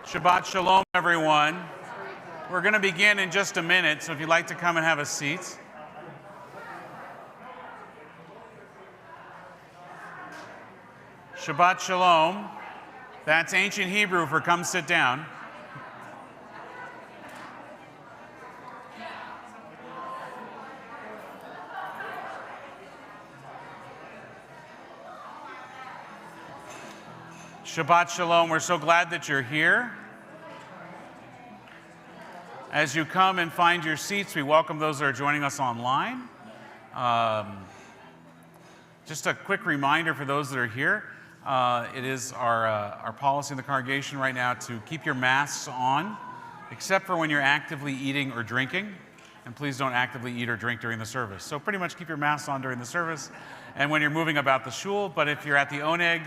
Shabbat Shalom, everyone. We're going to begin in just a minute, so if you'd like to come and have a seat. Shabbat Shalom. That's ancient Hebrew for come sit down. Shabbat Shalom. We're so glad that you're here. As you come and find your seats, we welcome those that are joining us online. Just a quick reminder for those that are here. It is our policy in the congregation right now to keep your masks on, except for when you're actively eating or drinking. And please don't actively eat or drink during the service. So pretty much keep your masks on during the service and when you're moving about the shul. But if you're at the oneg,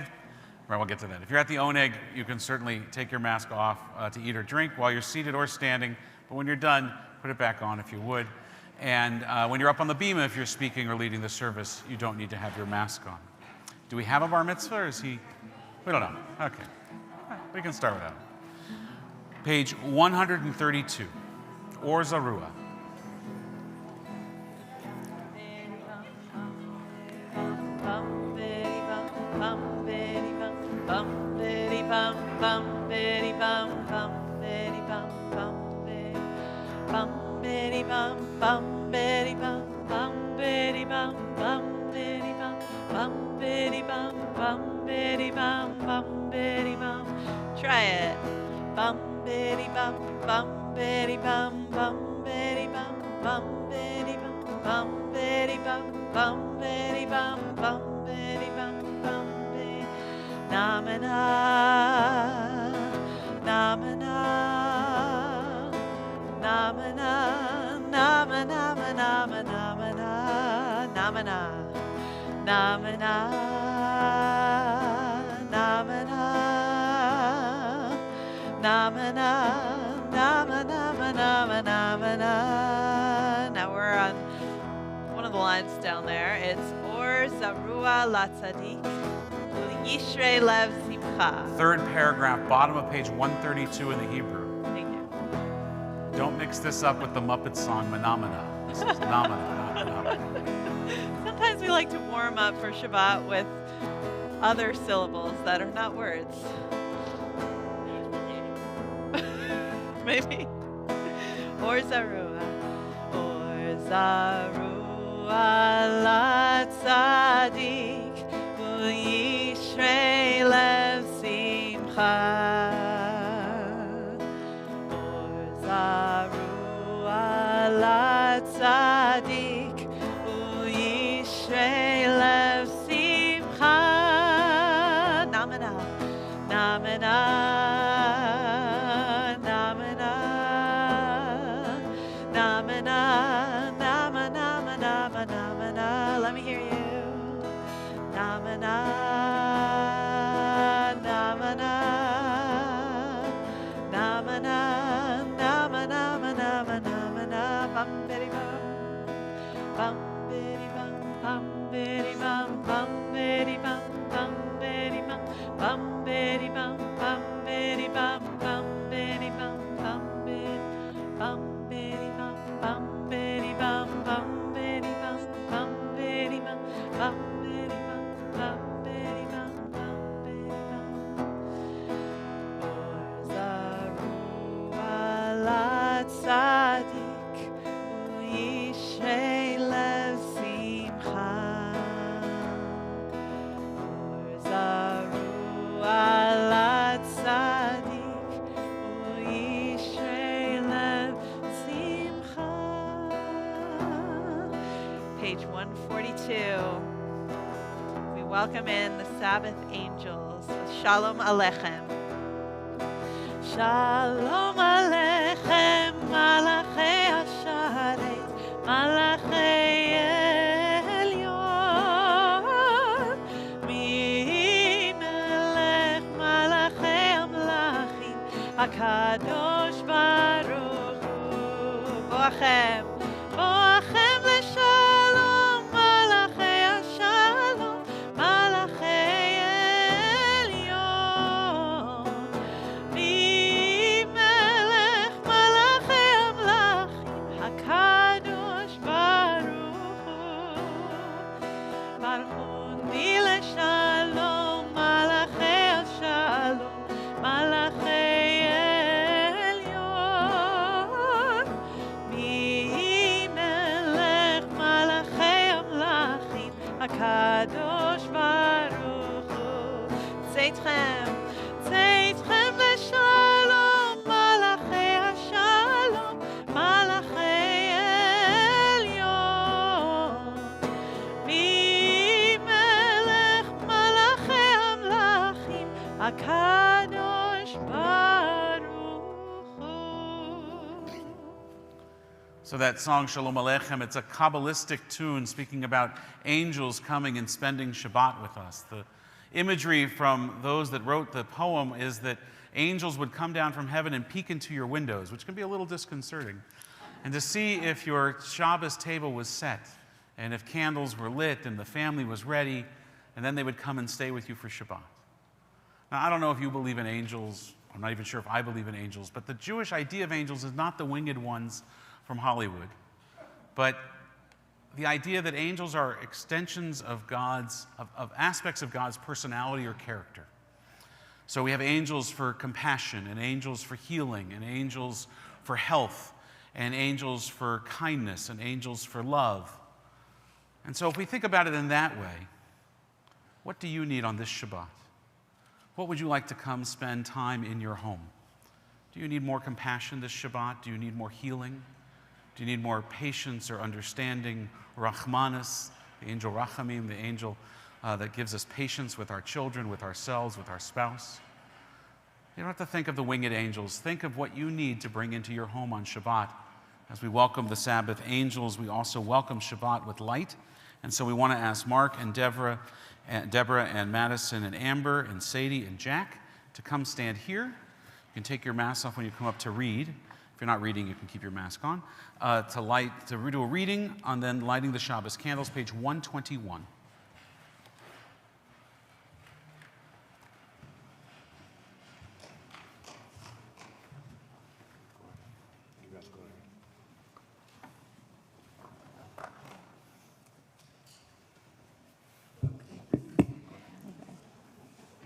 right, we'll get to that. If you're at the oneg, you can certainly take your mask off to eat or drink while you're seated or standing. But when you're done, put it back on if you would. And when you're up on the bima, if you're speaking or leading the service, you don't need to have your mask on. Do we have a bar mitzvah, or is he? We don't know. Okay. We can start with that. Page 132, Orzarua. Try it. Bum bitty bum bum bitty bum bum bitty bum bum bitty bum bitty bum bum bitty bum bitty bum bitty. Namana namana namana namana namana namana namana namana namana namana namana namana. Now we're on one of the lines down there. It's Orzarua Latzadik Yishrei Lev Simcha. Third paragraph, bottom of page 132 in the Hebrew. Thank you. Don't mix this up with the Muppet song Manamana. This is Namana, not Manamana. Sometimes we like to warm up for Shabbat with other syllables that are not words. Maybe. Orzarua. Orzarua Latzadik Yishrei Lev Simcha. Orzarua Latzadik Yishrei Lev Simcha. Namana namana let me hear you. Namana, namana, namana, namana, namana, namana, bum bitty bum, bum bitty bum, bum bitty bum, bum bitty bum, bum bitty bum, bum bitty bum, bum bitty bum, bum bitty bum, bum bitty bum, bitty bum, bum bitty bum, bum bitty bum, bum bitty bum, bum bitty bum, bum bitty bum, bum bitty bum. Orzarua Latzadik Yishrei Lev Simcha. Orzarua Latzadik Yishrei Lev Simcha. Page 142. We welcome in the Sabbath angels with Shalom Aleichem. Shalom Aleichem, Malachei Hasharet, Malachei Elyon, Mi-melech Malachei Amlachim, HaKadosh Baruch Hu, Boachem, Boachem Leshalom, Malachei Hashalom, Malachei Elyon, Mi So that song, Shalom Aleichem, it's a Kabbalistic tune speaking about angels coming and spending Shabbat with us. The imagery from those that wrote the poem is that angels would come down from heaven and peek into your windows, which can be a little disconcerting, and to see if your Shabbos table was set and if candles were lit and the family was ready, and then they would come and stay with you for Shabbat. Now, I don't know if you believe in angels. I'm not even sure if I believe in angels, but the Jewish idea of angels is not the winged ones from Hollywood, but the idea that angels are extensions of of aspects of God's personality or character. So we have angels for compassion, and angels for healing, and angels for health, and angels for kindness, and angels for love. And so if we think about it in that way, what do you need on this Shabbat? What would you like to come spend time in your home? Do you need more compassion this Shabbat? Do you need more healing? Do you need more patience or understanding? Rachmanis, the angel Rachamim, the angel that gives us patience with our children, with ourselves, with our spouse. You don't have to think of the winged angels. Think of what you need to bring into your home on Shabbat. As we welcome the Sabbath angels, we also welcome Shabbat with light. And so we want to ask Mark and Deborah and Madison and Amber and Sadie and Jack to come stand here. You can take your masks off when you come up to read. If you're not reading, you can keep your mask on. To do a reading and then lighting the Shabbos candles, page 121.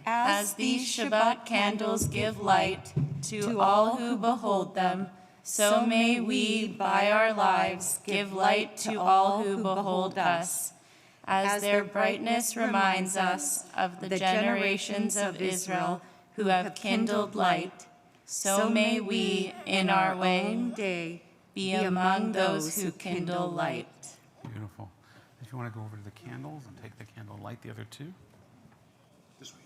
As these Shabbat candles give light to all who behold them, so may we, by our lives, give light to all who behold us. As their brightness reminds us of the generations of Israel who have kindled light, so may we, in our own day, be among those who kindle light. Beautiful. If you want to go over to the candles and take the candle and light the other two. This way.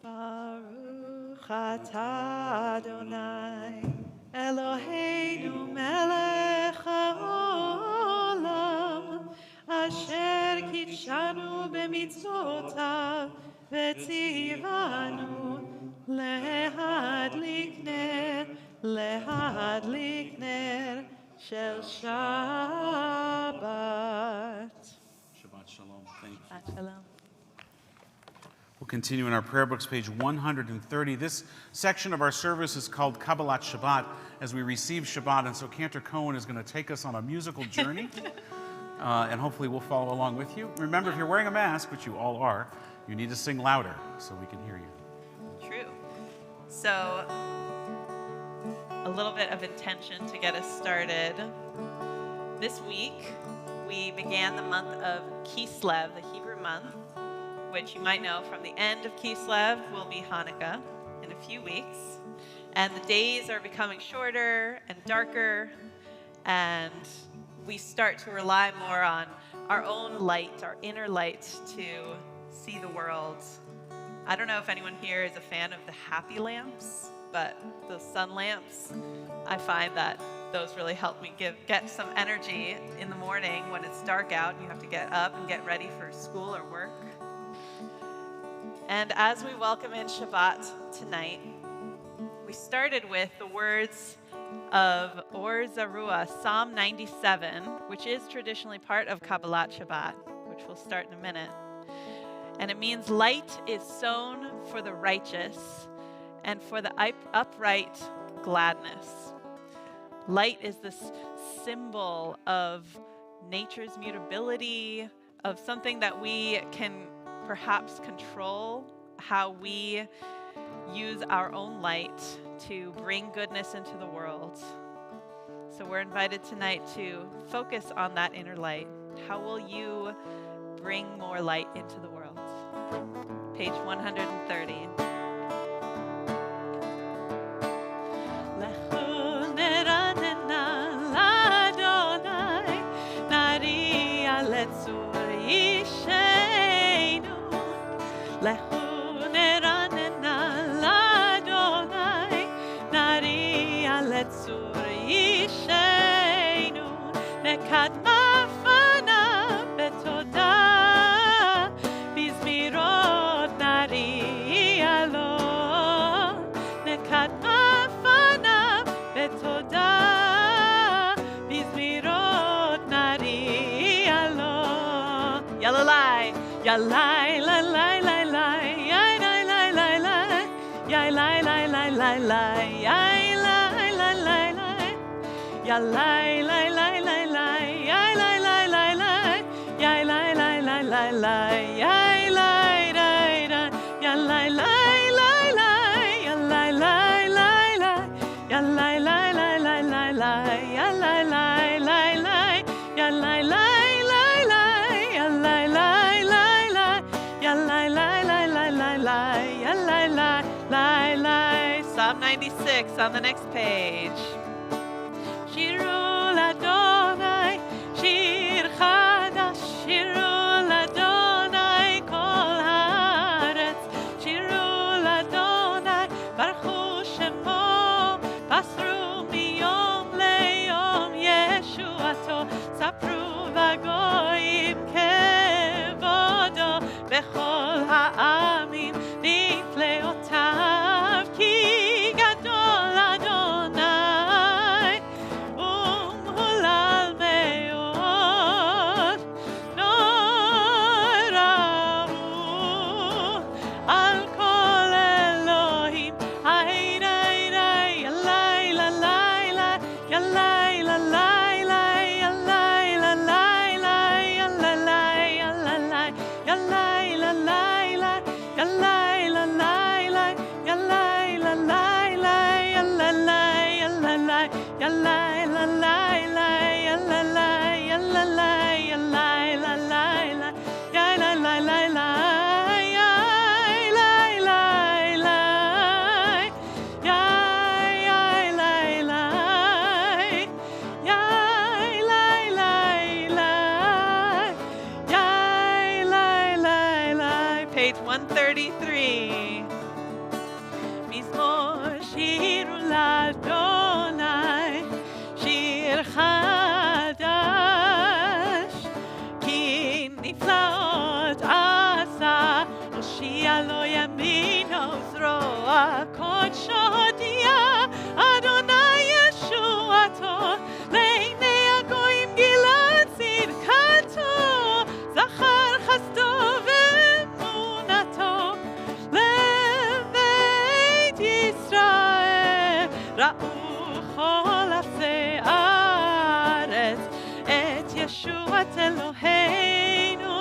Baruch atah Adonai, Eloheinu melech haolam, asher kitshanu b'mitzvotav, v'tzivanu lehadlik ner shel Shabbat. Shabbat Shalom. Thank you. Shabbat Shalom. We'll continue in our prayer books, page 130. This section of our service is called Kabbalat Shabbat, as we receive Shabbat, and so Cantor Cohen is going to take us on a musical journey, and hopefully we'll follow along with you. Remember, if you're wearing a mask, which you all are, you need to sing louder so we can hear you. True. So, a little bit of intention to get us started. This week, we began the month of Kislev, the Hebrew month, which you might know from the end of Kislev will be Hanukkah in a few weeks. And the days are becoming shorter and darker, and we start to rely more on our own light, our inner light, to see the world. I don't know if anyone here is a fan of the happy lamps, but those sun lamps, I find that those really help me get some energy in the morning when it's dark out and you have to get up and get ready for school or work. And as we welcome in Shabbat tonight, we started with the words of Orzarua Psalm 97, which is traditionally part of Kabbalat Shabbat, which we'll start in a minute. And it means light is sown for the righteous and for the upright gladness. Light is this symbol of nature's mutability, of something that we can perhaps control, how we use our own light to bring goodness into the world. So we're invited tonight to focus on that inner light. How will you bring more light into the world? Page 130. Yalai la la la la, yai la la la la, yai la la la la la, yai la la la la, yalai la la la la, yai la la la la, yai la la la la la, yai la la la, yalai la la la, yalai la la la, yalai la la la la la, yalai la la la, yalai la. Psalm 96 on the next page. Shirul Adonai, Shir Chadash, Shirul Adonai, Kol Haaretz, Shirul Adonai, Baruch Shemo, Pasru miyom leyom Yeshuato, Sapru v'goyim kevodo, Bechol ha'amim nifleotav, Ki gadol Adonai, Hulal meod, no ra'u al kol Elohim, Hay ray ray, Yalai la la la, Yalai la la la, Yalai la la la, Yalai Yalai Yalai la la la, Yalai la la la, Yalai la la la, Yalai Yalai Yalai la la la, Yalai Yalai Yalai la la la, Yalai la la la, Yalai la la, Yalai la la, Yalai la la, Yalai la la. Page 133. Mizmor shiru l'Adonai, shir chadash, ki niflaot asa, Hoshia lo yamino zroa kodsho hodia, Adonai Yeshuato, le'nei hagoyim gilad tzidkato, zachar chasdo ve'emunato, לבית ישראל ראו כל עשי הארץ את ישועת אלוהינו,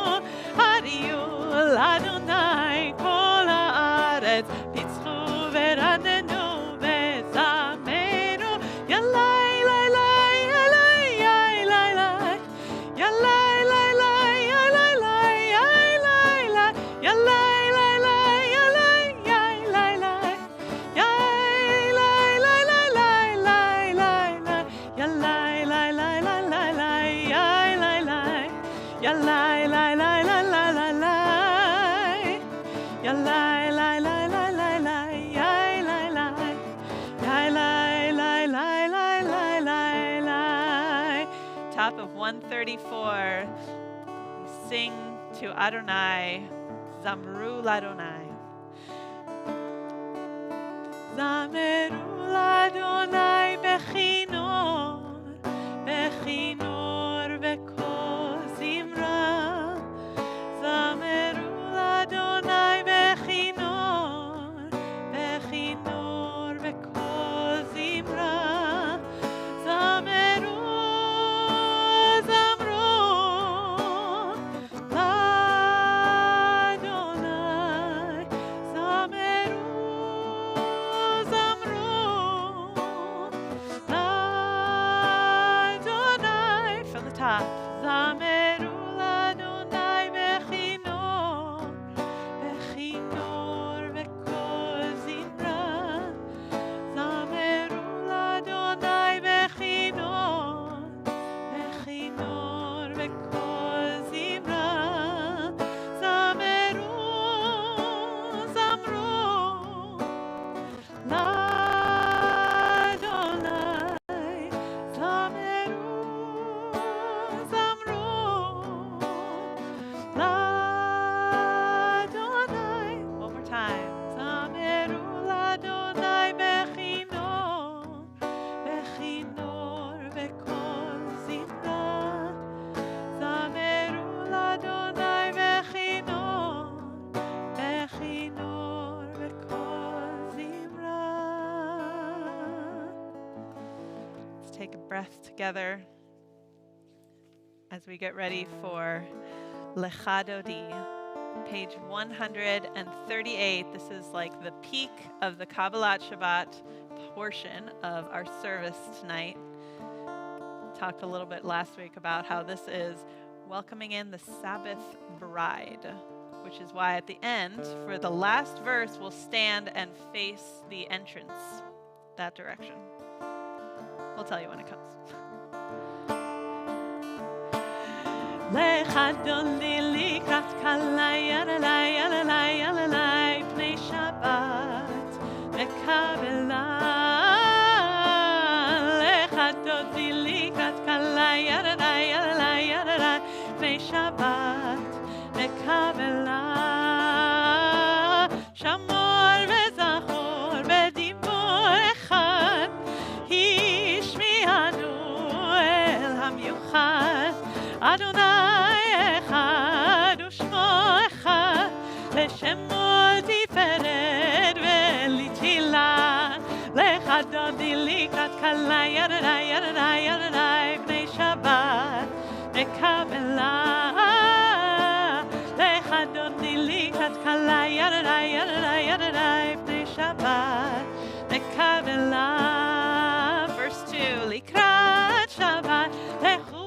הריעו לאדוני כל הארץ, פיצחו ורננו וזמרו, ילאי לילי ילאי ילאי ילאי Top of 134. We sing to Adonai, Zamru l'Adonai. זמרו לאדוני בכינור, בכינור בקול זמרה. זמרו לאדוני בכינור, בכינור בקול זמרה. זמרו, זמרו לאדוני, זמרו, זמרו take a breath together as we get ready for Lecha Dodi, page 138. This is like the peak of the Kabbalah Shabbat portion of our service tonight. Talked a little bit last week about how this is welcoming in the Sabbath bride, which is why at the end, for the last verse, we'll stand and face the entrance that direction. We'll tell you when it comes. Lecha Dodi likrat kalai yalalai yalalai yalalai pnei Shabbat Kabbalat. Lecha Dodi likrat kalai yalalai yalalai yalalai pnei Shabbat Kabbalat. Shamor vezachor bediבור echad hishmianu el hamyuchad Adonai echad u'shmo echad le'shemo tiferet ve'litila lecha dodi likrat kalai Adonai Adonai Adonai bnei Shabbat Kabbalat lecha dodi likrat kalai Adonai Adonai Adonai bnei Shabbat Kabbalat. Verse 2 likrat Shabbat lechu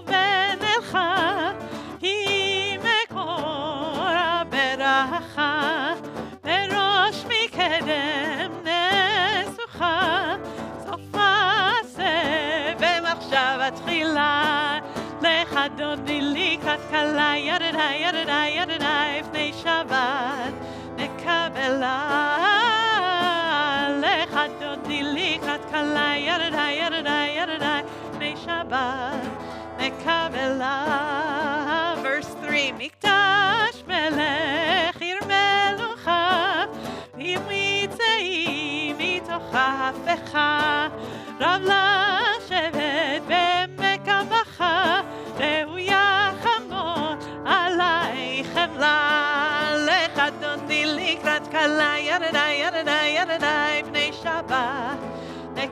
היא מקור הברכה בראש מקדם נסוכה סוף מעשה במחשבה תחילה לך דודי לקראת כלה ידדי ידדי ידדי לפני שבת נקבלה לך דודי לקראת כלה ידדי ידדי ידדי לפני שבת Kabbalah. Verse 3 Mikdash melech ir melucha v'mitzei mitocha hafecha rav לשבת במקמך ראויה חמור עלי חמלה לך דודי לקראת כלה ידדי ידדי ידדי בני שבת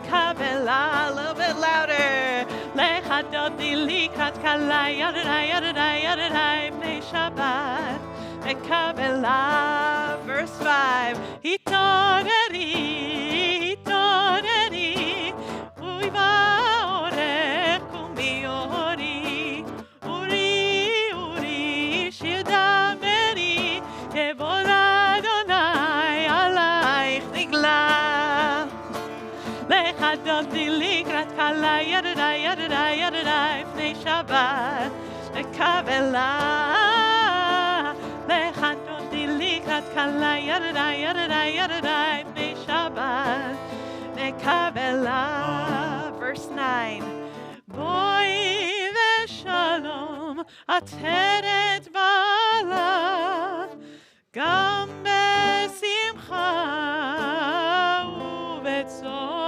Kabbalah. A little bit louder. Lecha dodi likrat kala yadadai yadadai yadadai bnei Shabbat Kabbalah. Verse 5 Hitoreri hitoreri ui ba'orech kumbi ori uri uri shir dameri kevod Adonai alaich nigla Lecha dodi likrat kala yadadai yadadai yadadai bnei Shabbat Kabbalah. Lecha dodi likrat kala yadadai yadadai yadadai bnei Shabbat Kabbalah. Verse 9 Boi ve'shalom ateret bala gam besimcha u'betzor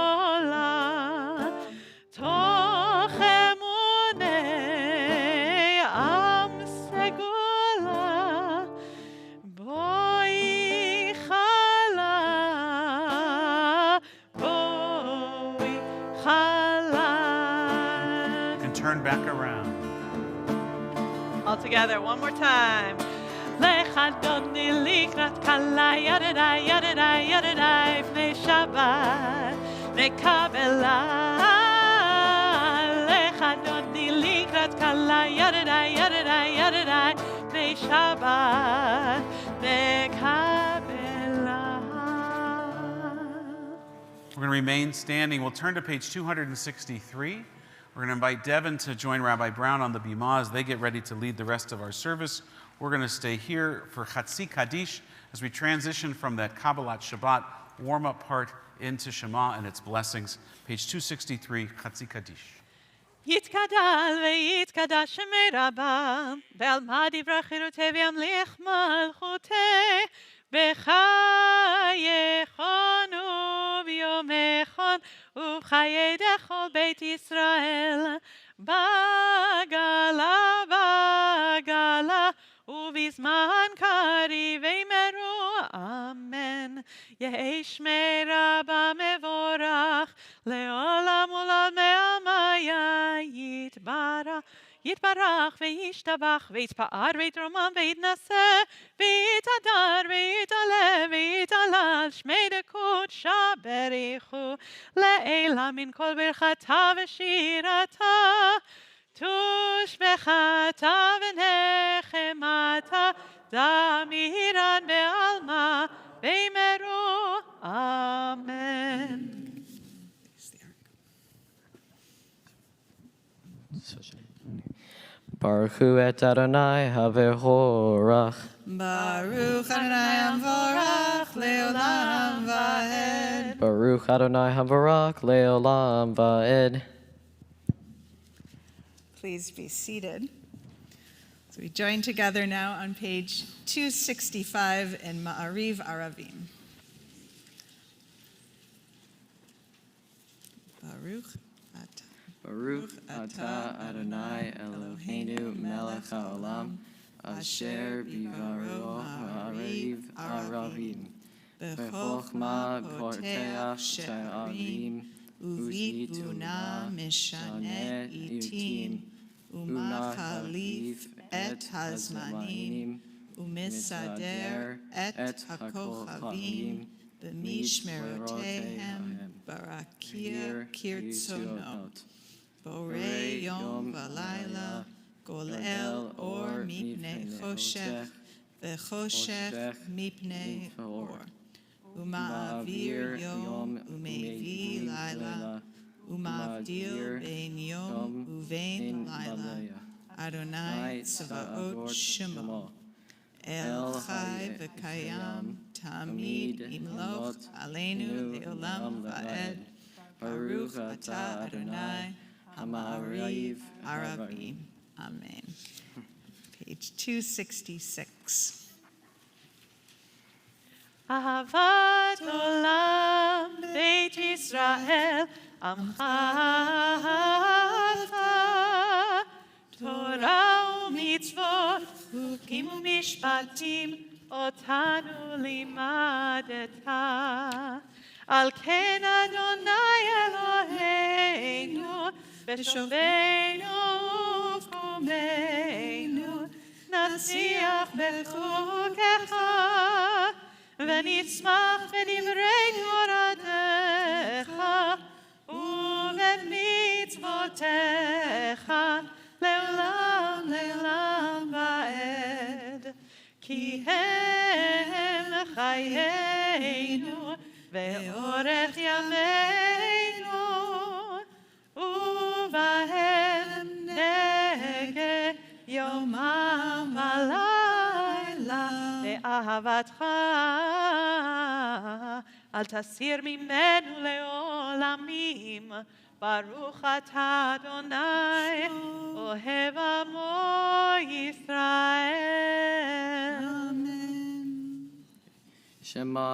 Back around. All together, one more time. Lecha dodi likrat kala yadadai yadadai yadadai bnei Shabbat Kabbalah. Lecha dodi likrat kala yadadai yadadai yadadai bnei Shabbat Kabbalah. We're going to remain standing. We'll turn to page 263. We're going to invite Devin to join Rabbi Brown on the bimah as they get ready to lead the rest of our service. We're going to stay here for Chatzi Kaddish as we transition from that Kabbalat Shabbat warm-up part into Shema and its blessings. Page 263, Chatzi Kaddish. יתגדל ויתקדש שמי רבה, ועל מה דברי חירותי וימליך מלכותי, בחייכון וביומכון ובחיי דכל בית ישראל, בגלה בגלה ובזמן קריב אמרו אמן. יהי שמי רבה מבורך לעולם ולעולמי יתברך וישתבח ויתפאר ויתרומם ויתנשא ויתהדר ויתעלה ויתהלל שמי דקודשא בריחו לעילה מן כל ברכתה ושירתה תושבחתה ונחמתה דמירן בעלמא בימרו אמן. Baruch hu et Adonai havevorach. Baruch Adonai Hamvorach Leolam Vaed. Baruch Adonai havorach leolam vaed. Please be seated. So we join together now on page 265 in Ma'ariv Aravim. Baruch atah Adonai Eloheinu melech haolam asher bivaro ha'ariv aravim b'chokhmah porteach she'arim Uvituna mishane itim umachalif et hazmanim umisader et hakochavim b'mishmerotehem barakir kirtzonot borei yom v'layla golel or mipnei choshech v'choshech mipnei or Uma'avir yom umevi laila uma'avdil bein yom uvein laila Adonai tzvaot shemo El chai v'kayam tamid imloch aleinu leolam va'ed Baruch atah Adonai Hama'ariv Aravim. Amen. Page 266. אהבת עולם בית ישראל עמך תורה ומצוות חוקים ומשפטים אותנו לימדת על כן אדוני אלוהינו בשובנו ובקומנו נצליח בחוקך ונצמח בדברי תורתך ובמצוותיך לעולם לעולם ועד כי הם חיינו ואורך ימינו ובהם נגה יומם ולילה לאהבתך אל תסיר ממנו לעולמים ברוך אתה אדוני אוהב עמו ישראל. Shema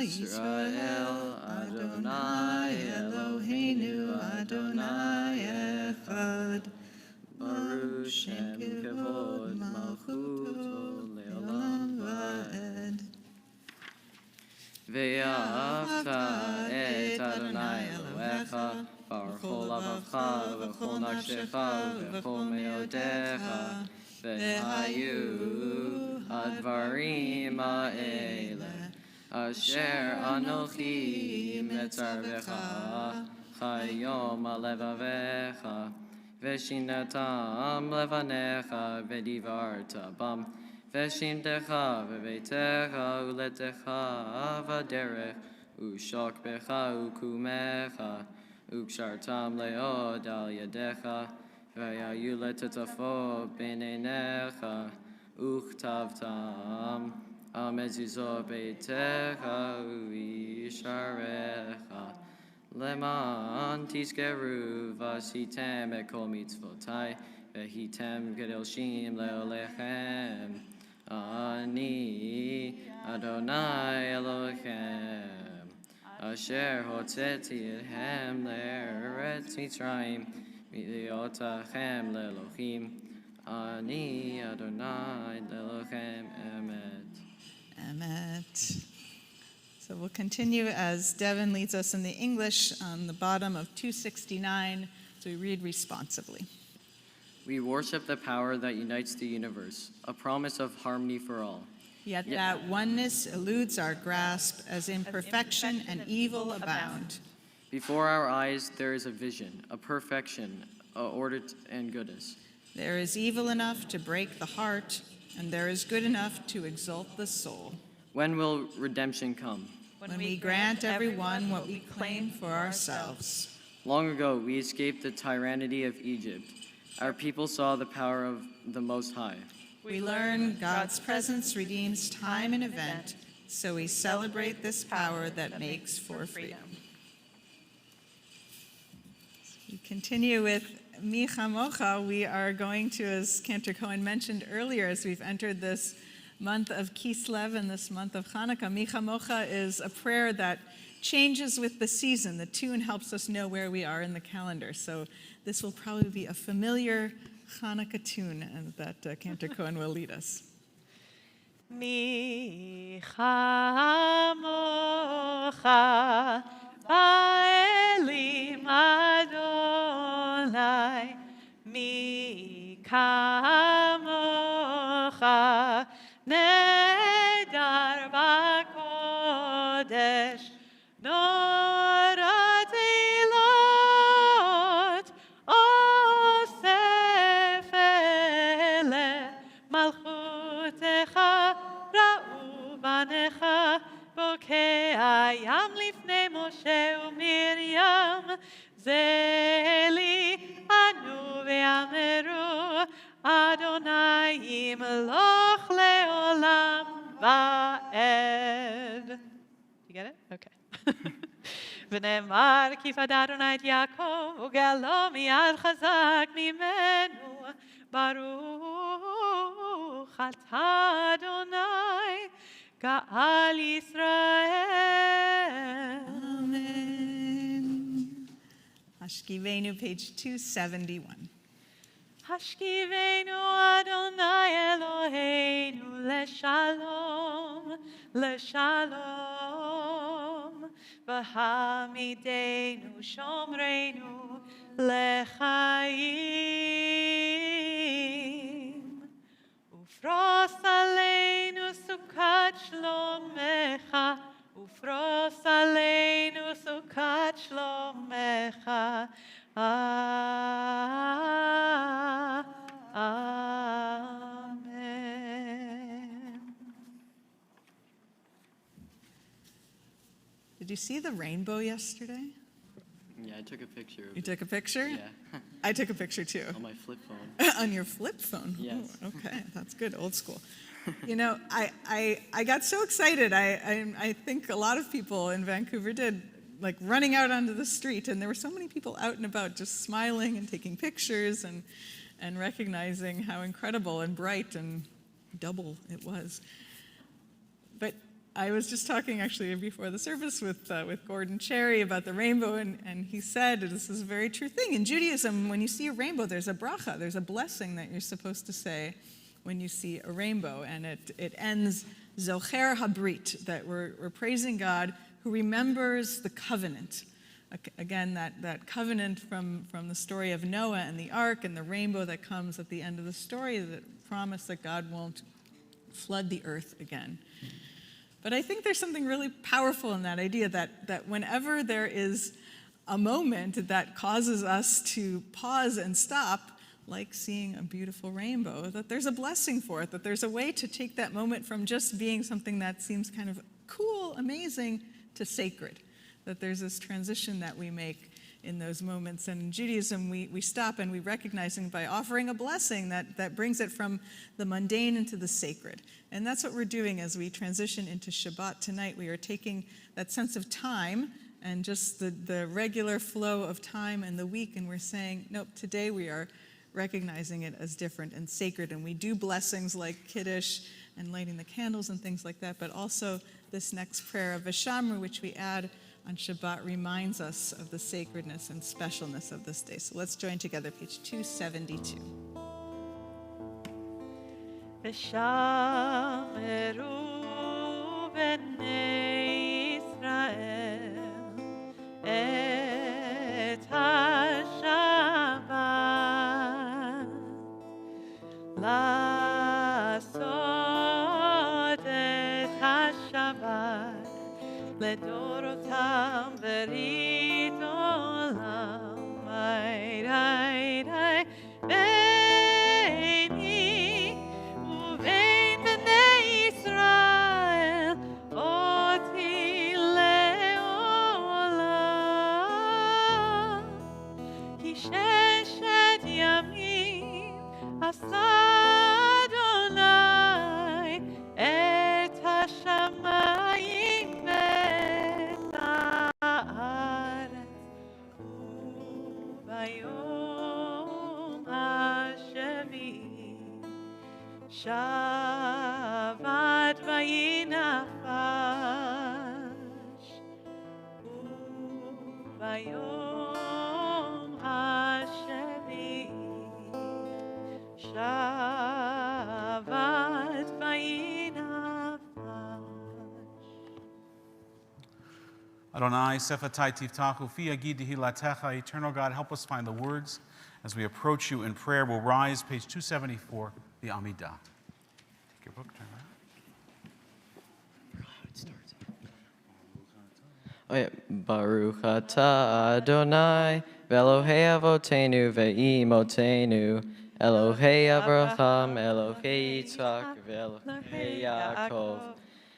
Yisrael Adonai Eloheinu Adonai Echad Baruch Shem Kevod Malchuto Leolam Vaed Ve'ahavta et Adonai Elohecha B'chol lavavcha v'chol nafshecha v'chol me'odecha v'hayu advarim ha'ele asher anochi metzarvecha chayom alevavecha v'shinatam levanecha v'divarta bam v'shimtecha v'veitecha uletecha v'derech ushok becha ukumecha ukshartam leod al yadecha v'yayu letetafo b'neinecha uchtavtam amezuzot beitecha u'isharecha leman tizkeru v'asitem ekol mitzvotai v'hitem gedoshim leolechem ani Adonai Elohim asher hotzeti ethem le'eretz Mitzrayim v'liotachem le'Elohim ani Adonai Elohim emet. Emet. So we'll continue as Devin leads us in the English on the bottom of 269, so we read responsively. We worship the power that unites the universe, a promise of harmony for all. Yet that oneness eludes our grasp as imperfection and evil abound. Before our eyes there is a vision, a perfection, a order and goodness. There is evil enough to break the heart, and there is good enough to exalt the soul. When will redemption come? When we grant everyone what we claim for ourselves. Long ago we escaped the tyranny of Egypt. Our people saw the power of the Most High. We learn God's presence redeems time and event, so we celebrate this power that makes for freedom. We continue with Mi Chamocha. We are going to, as Cantor Cohen mentioned earlier, as we've entered this month of Kislev and this month of Hanukkah, Mi Chamocha is a prayer that changes with the season. The tune helps us know where we are in the calendar. So this will probably be a familiar Hanukkah tune that Cantor Cohen will lead us. Mi chamocha ba'elim Adonai, mi kamocha nedar b'kodesh, norat elot osef ele malchutecha ra'u banecha bokei yam lifnei Moshe uMiriam zeli anu ve'ameru Adonai imloch leolam va'ed. You get it? Okay. ונאמר כי פדה אדוני את יעקב וגאלו מיד חזק ממנו ברוך אתה אדוני גאל ישראל. Amen. Hashkivenu, page 271. השכיבנו אדוני אלוהינו לשלום, לשלום, והעמידנו שומרנו לחיים. ופרוס עלינו סוכת שלומך, ופרוס עלינו סוכת שלומך. Amen. Did you see the rainbow yesterday? Yeah, I took a picture of You it. took a picture? Yeah, I took a picture too. on my flip phone. On your flip phone? Yes. Ooh, okay, that's good, old school. You know, I got so excited. I think a lot of people in Vancouver did, like running out onto the street, and there were so many people out and about just smiling and taking pictures and recognizing how incredible and bright and double it was. But I was just talking actually before the service with Gordon Cherry about the rainbow, and he said, this is a very true thing. In Judaism, when you see a rainbow, there's a bracha, there's a blessing that you're supposed to say when you see a rainbow, and it ends Zocher Habrit, that we're praising God who remembers the covenant. Again, that covenant from the story of Noah and the ark and the rainbow that comes at the end of the story, that promise that God won't flood the earth again. But I think there's something really powerful in that idea that whenever there is a moment that causes us to pause and stop, like seeing a beautiful rainbow, that there's a blessing for it, that there's a way to take that moment from just being something that seems kind of cool, amazing, to sacred, that there's this transition that we make in those moments. And in Judaism, we stop and we recognize it by offering a blessing that brings it from the mundane into the sacred. And that's what we're doing as we transition into Shabbat tonight. We are taking that sense of time and just the regular flow of time and the week, and we're saying, nope, today we are recognizing it as different and sacred. And we do blessings like Kiddush and lighting the candles and things like that, but also this next prayer of Vishamru, which we add on Shabbat, reminds us of the sacredness and specialness of this day. So let's join together, page 272. ושמרו בני ישראל את השבת לעשות את השבת לדורותם ברית עולם. ביני ובין בני ישראל אותי לעולם. כי ששת ימים עשה אדוני את השמיים ואת הארץ, וביום השביעי שבת וינפש, וביום השביעי שבת וינפש. Adonai, Sephatai Tiftachu, Fi Yagid Hilatecha, Eternal God, help us find the words as we approach you in prayer. We'll rise, page 274, the Amidah. Take your book, turn around. Oh yeah. Baruch atah Adonai, Elohei Avotenu ve'imotenu, Elohei Abraham, Elohei Yitzchak, Elohei Yaakov,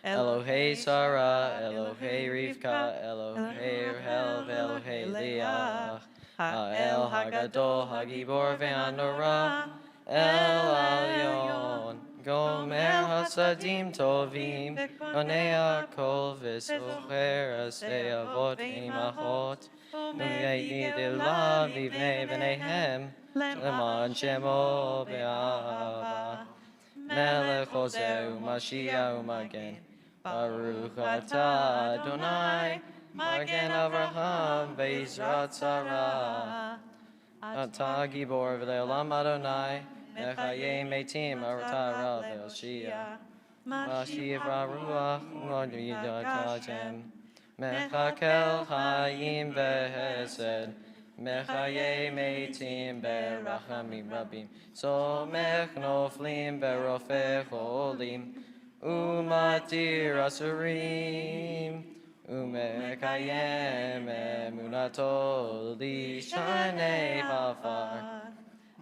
Elohei Sarah, Elohei Rivka, Elohei Rahel, Elohei Leah, Ha'el Hagadol, Hagibor ve'anora, El Elyon, Gomer Hasadim Tovim, Onei HaKol v'Socher Asei Avot Imachot, U'yayid Ilav Livnei B'neihem, Leman Shemo Be'ahava, Melech Hoseh U'Mashiach U'Magen, Baruch atah Adonai, Magen Avraham ve'Yisrael Tzara, Atah Gibor v'Le'olam Adonai, Mechayei Meitim Aratara ve'Oshia, Mashiach Ruach U'Yidakatem, Mechakel Hayim ve'Hesed, Mechayei Meitim be'Rachamim Rabim, Somech Noflim be'Rofei Cholim, Umatir Asurim, Umekayem Emunato Lishanei Vafar,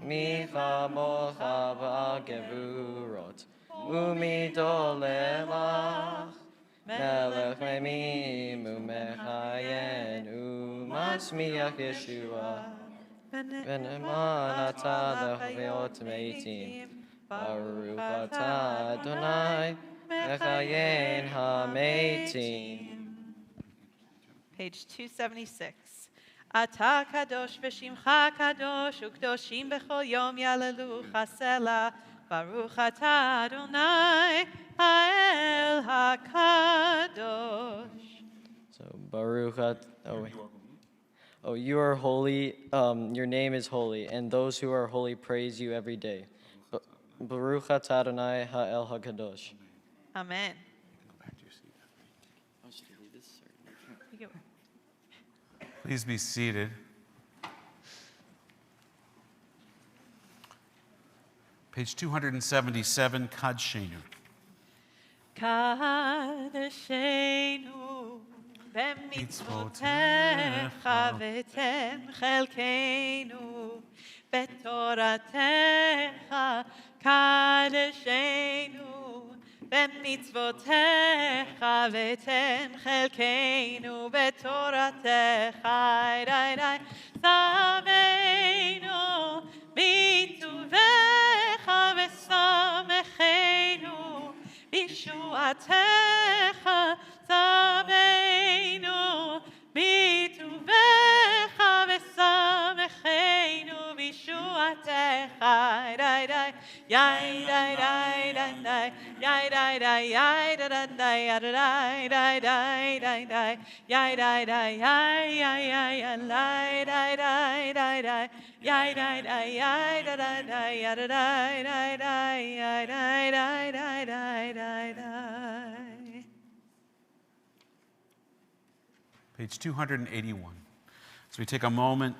Micha Mocha Ba'Gevurot, Umidolelach, Melech Memim, Umechayen, Umasmiach Yeshua, Beneman Atah Lechaveot Meitim, Baruch atah Adonai, Mechayen HaMeitim. Page 276. Ata kadosh v'shimcha kadosh u'kdoshim b'chol yom yalelu chasela. Baruch atah Adonai ha'el hakadosh. So Baruch you are holy. Your name is holy, and those who are holy praise you every day. Baruch atah Adonai ha'el hakadosh. Amen. Please be seated. Page 277, Kadshenu. קדשנו במצוותיך ותן חלקנו בתורתך. קדשנו במצוותיך ותן חלקנו בתורתך. שמנו בטובך ושמחנו בישועתך. שמנו בטובך ושמחנו בישועתך. Page 281. So we take a moment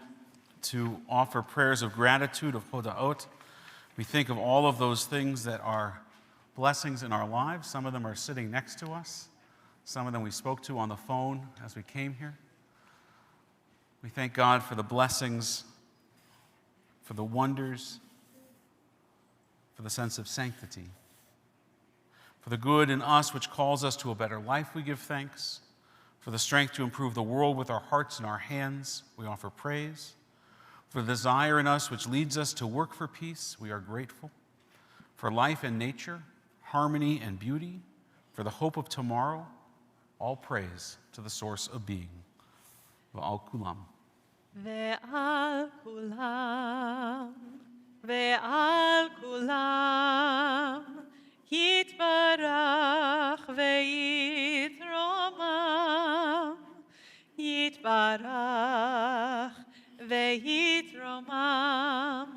to offer prayers of gratitude, of Hodaot, We think of all of those things that are blessings in our lives. Some of them are sitting next to us. Some of them we spoke to on the phone as we came here. We thank God for the blessings, for the wonders, for the sense of sanctity, for the good in us which calls us to a better life. We give thanks. For the strength to improve the world with our hearts and our hands, we offer praise. For the desire in us which leads us to work for peace, we are grateful. For life and nature, harmony and beauty, for the hope of tomorrow, all praise to the source of being. V'al kulam. Ve'al kulam, ve'al kulam, yitbarach ve'yitromam, yitbarach ve'yitromam,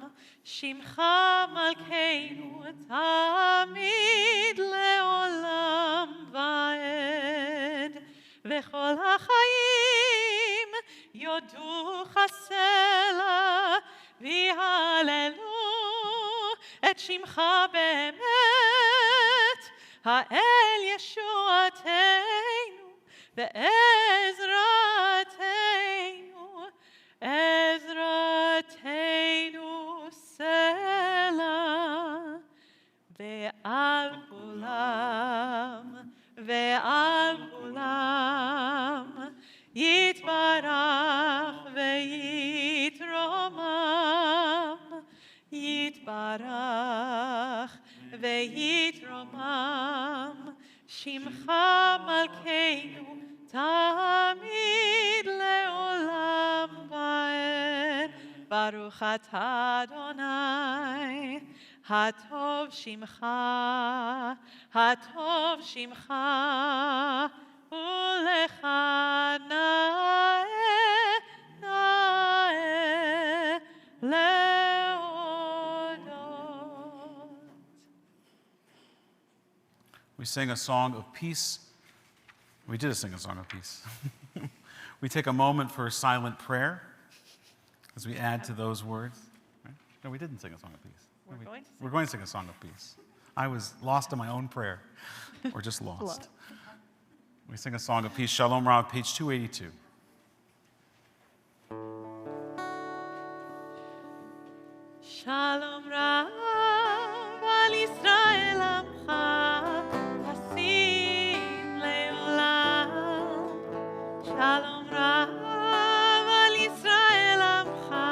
Shimcha Malkeinu tamid leolam va'ed, v'chol ha'chaim yodu chasela v'halelu et Shimcha be'emet ha'el Yeshuateinu ve'ezratenu Ezratenu Selah ve'al kulam yitbarach ve'yitromam yitbarach ve'yitromam Shimcha Malkeinu tamid leolam va'ed Baruch atah Adonai Hatov Shimcha Ulecha na'eh leodot. We sing a song of peace. We did sing a song of peace. We take a moment for silent prayer as we add to those words. Right? No, we didn't sing a song of peace. We're going to sing a song of peace. I was lost in my own prayer, or just lost. We sing a song of peace. Shalom Rav, page 282. Shalom Rav al Yisrael Amcha Tasim leolam. Shalom Rav al Yisrael Amcha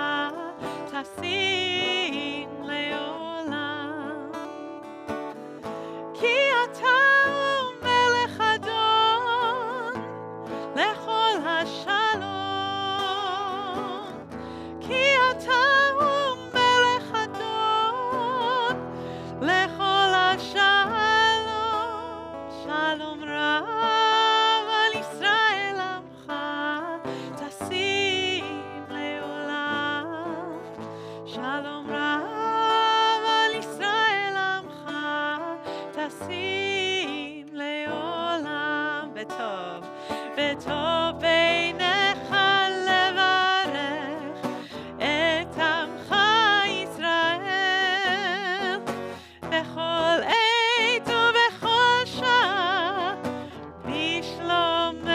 Tasim leolam. Ki ata melech adon lechol hashalom. Ki ata lechol hashalom, shalom rav al Yisrael amcha, tasim leolam. Shalom rav al Yisrael amcha, tasim leolam. Betov, betov beinecha levarech et amcha Yisrael. בכל עת ובכל שעה בשלומך.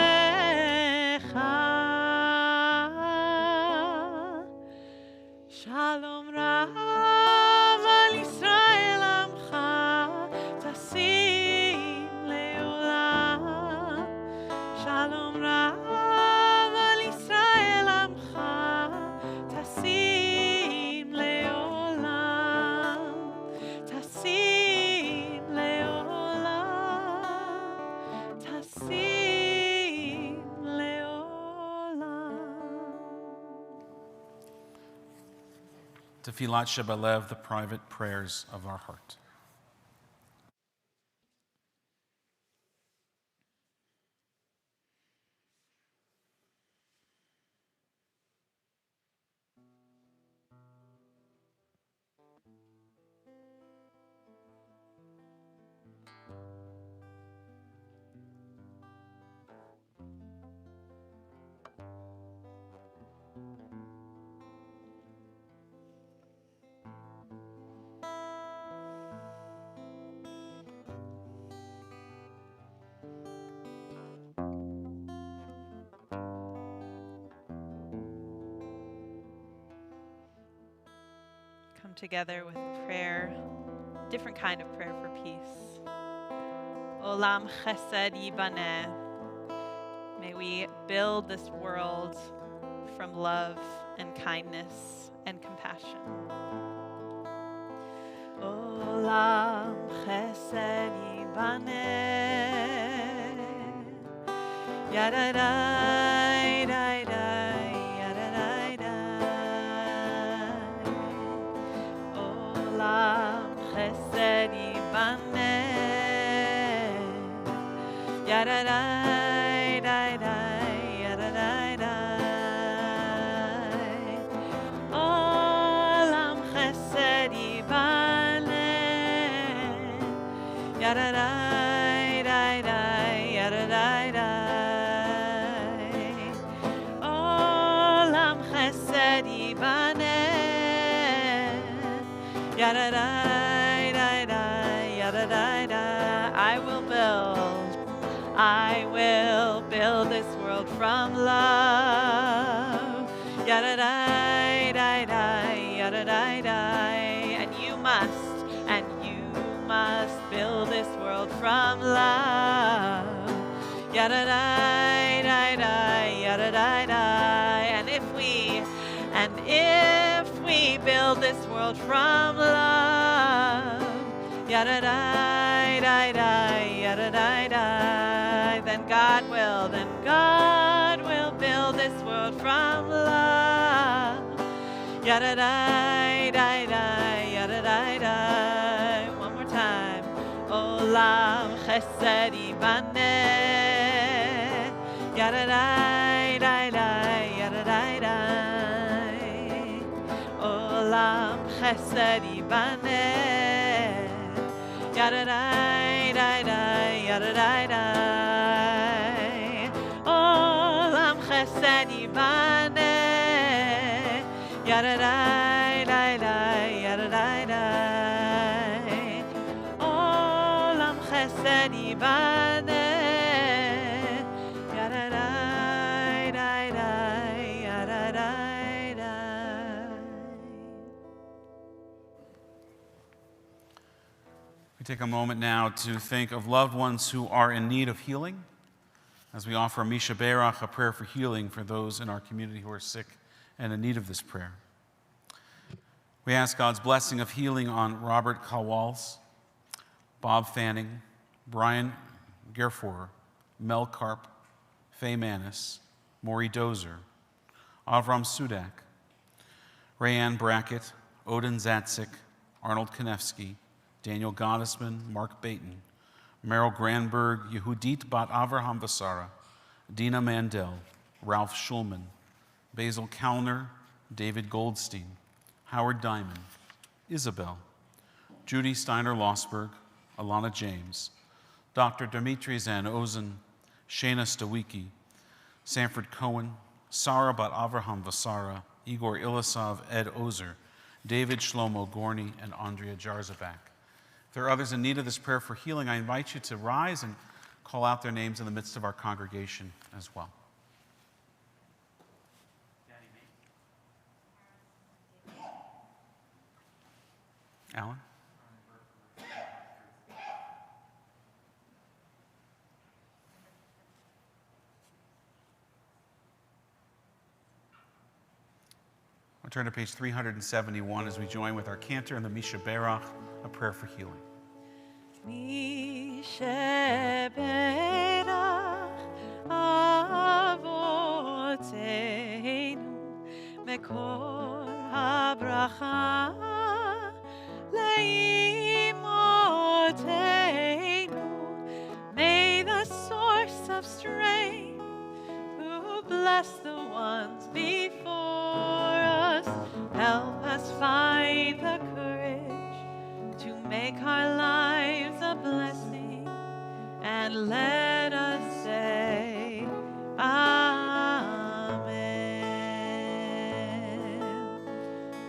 שלום רב על ישראל עמך, תשים לעולם. שלום רב על ישראל עמך, תשים לעולם. Tasim leolam, tasim leolam. Tefillat Shebalev, the private prayers of our heart. come together with prayer, different kind of prayer for peace. Olam chesed yibaneh. May we build this world from love and kindness and compassion. Olam chesed yibaneh. Yadadai, dai, dai, yadadai, dai. Olam chesed yibaneh. Yadadai, dai, dai, yadadai, dai. Olam chesed yibaneh. Yadadai, dai, dai, yadadai, dai. Olam chesed yibaneh. Yadadai, dai, dai, yadadai, dai. I will build this world from love. Yadadai, dai, dai, yadadai, dai. And you must build this world from love. Yadadai, dai, dai, yadadai, dai. And if we build this world from love, yadadai, dai, dai, yadadai, dai, then God will build this world from love. Yadadai, dai, dai, yadadai, dai. One more time. Olam chesed yibaneh. Yadadai, dai, dai, yadadai, dai. Olam chesed yibaneh. Yadadai, dai, dai, yadadai, dai. Olam chesed yibaneh. Yadadai, dai, dai, yadadai, dai. Olam chesed yibaneh. Yadadai, dai, dai, yadadai, dai. We take a moment now to think of loved ones who are in need of healing, as we offer Misha Berach, a prayer for healing for those in our community who are sick and in need of this prayer. We ask God's blessing of healing on Robert Kawals, Bob Fanning, Brian Gerfour, Mel Karp, Faye Manis, Maury Dozer, Avram Sudak, Rayanne Brackett, Odin Zatzik, Arnold Konevsky, Daniel Gottesman, Mark Baton, Meryl Granberg, Yehudit Bat Avraham Vasara, Dina Mandel, Ralph Schulman, Basil Kellner, David Goldstein, Howard Diamond, Isabel, Judy Steiner-Losberg, Alana James, Dr. Dimitri Zan Ozen, Shana Stawicki, Sanford Cohen, Sarah Bat Avraham Vasara, Igor Ilisov, Ed Ozer, David Shlomo Gorney, and Andrea Jarzabak. If there are others in need of this prayer for healing, I invite you to rise and call out their names in the midst of our congregation as well. Alan? I'll turn to page 371 as we join with our cantor in the Misha Berach, a prayer for healing. Misha Berach Avoteinu Mekor HaBracha Leimoteinu. May the source of strength who bless the ones before us help us find the courage to make our lives a blessing, and let us say Amen.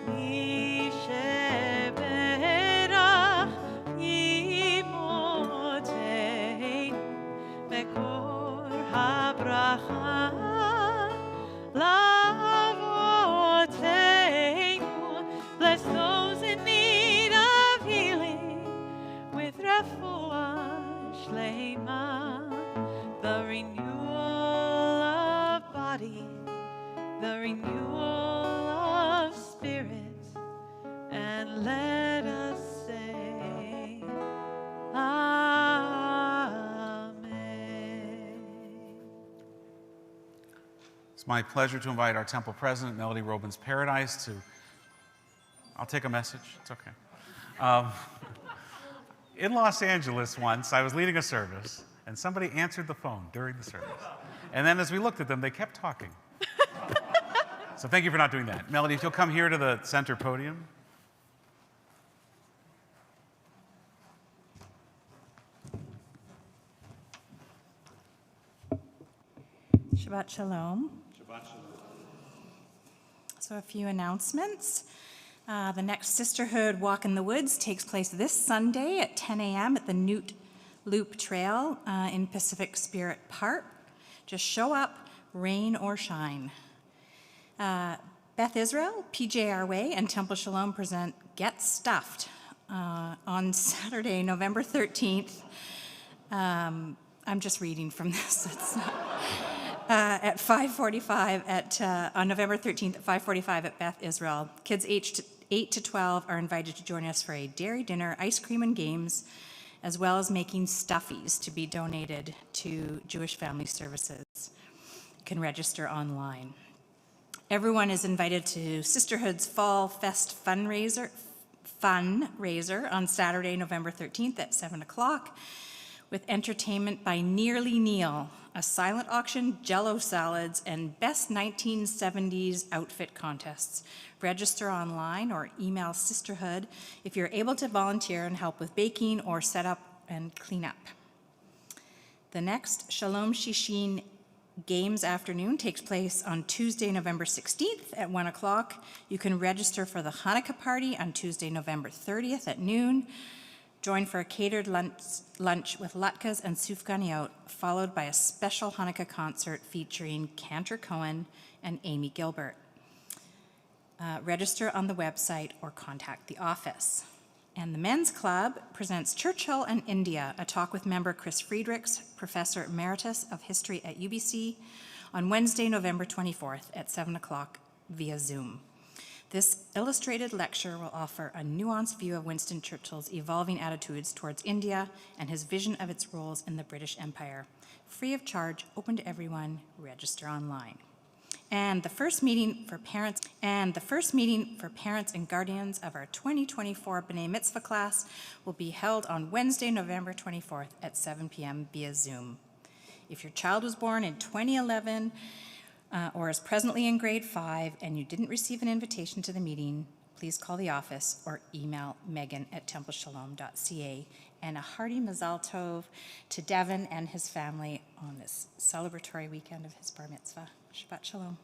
Misha Berach Yimoteinu Mekor HaBracha Lavoteinu. Bless those It's my pleasure to invite our temple president, Melody Robins Paradise, to, I'll take a message, it's okay. In Los Angeles once, I was leading a service, and somebody answered the phone during the service. And then as we looked at them, they kept talking. So thank you for not doing that. Melody, if you'll come here to the center podium. Shabbat Shalom. Shabbat Shalom. So a few announcements. The next Sisterhood Walk in the Woods takes place this Sunday at 10 a.m. at the Newt Loop Trail in Pacific Spirit Park. Just show up, rain or shine. Beth Israel, PJR Way, and Temple Shalom present Get Stuffed on Saturday, November 13th. I'm just reading from this. It's not, at 5:45 on November 13th at 5:45 at Beth Israel. Kids aged 8 to 12 are invited to join us for a dairy dinner, ice cream, and games, as well as making stuffies to be donated to Jewish Family Services. You can register online. Everyone is invited to Sisterhood's Fall Fest fundraiser on Saturday, November 13th at 7 o'clock, with entertainment by Nearly Neil, a silent auction, Jell-O salads, and best 1970s outfit contests. Register online or email Sisterhood if you're able to volunteer and help with baking or set up and clean up. The next Shalom Shishin Games afternoon takes place on Tuesday, November 16th at 1 o'clock. You can register for the Hanukkah party on Tuesday, November 30th at noon. Join for a catered lunch with latkes and sufganiyot, followed by a special Hanukkah concert featuring Cantor Cohen and Amy Gilbert. Register on the website or contact the office. And the Men's Club presents Churchill and India, a talk with member Chris Friedrichs, Professor Emeritus of History at UBC, on Wednesday, November 24th at 7 o'clock via Zoom. This illustrated lecture will offer a nuanced view of Winston Churchill's evolving attitudes towards India and his vision of its roles in the British Empire. Free of charge, open to everyone, register online. And the first meeting for parents and guardians of our 2024 B'nai Mitzvah class will be held on Wednesday, November 24th at 7 p.m. via Zoom. If your child was born in 2011 or is presently in grade 5 and you didn't receive an invitation to the meeting, please call the office or email megan@templeshalom.ca. And a hearty mazal tov to Devin and his family on this celebratory weekend of his bar mitzvah. Shabbat Shalom.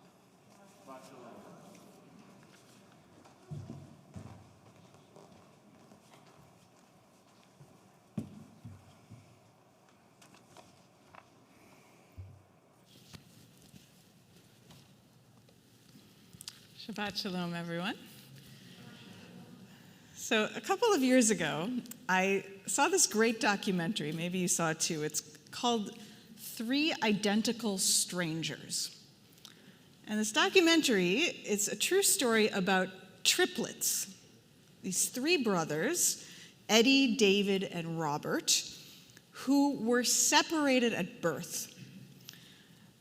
Shabbat Shalom, everyone. So a couple of years ago, I saw this great documentary. Maybe you saw it too. It's called 3 Identical Strangers. And this documentary, it's a true story about triplets. These 3 brothers, Eddie, David, and Robert, who were separated at birth.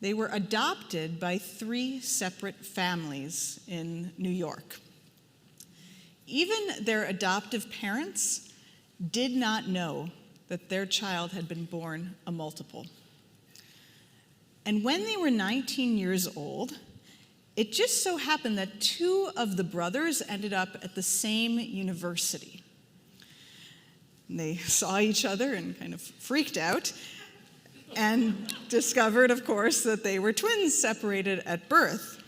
They were adopted by 3 separate families in New York. Even their adoptive parents did not know that their child had been born a multiple. And when they were 19 years old, it just so happened that 2 of the brothers ended up at the same university. And they saw each other and kind of freaked out and discovered, of course, that they were twins separated at birth.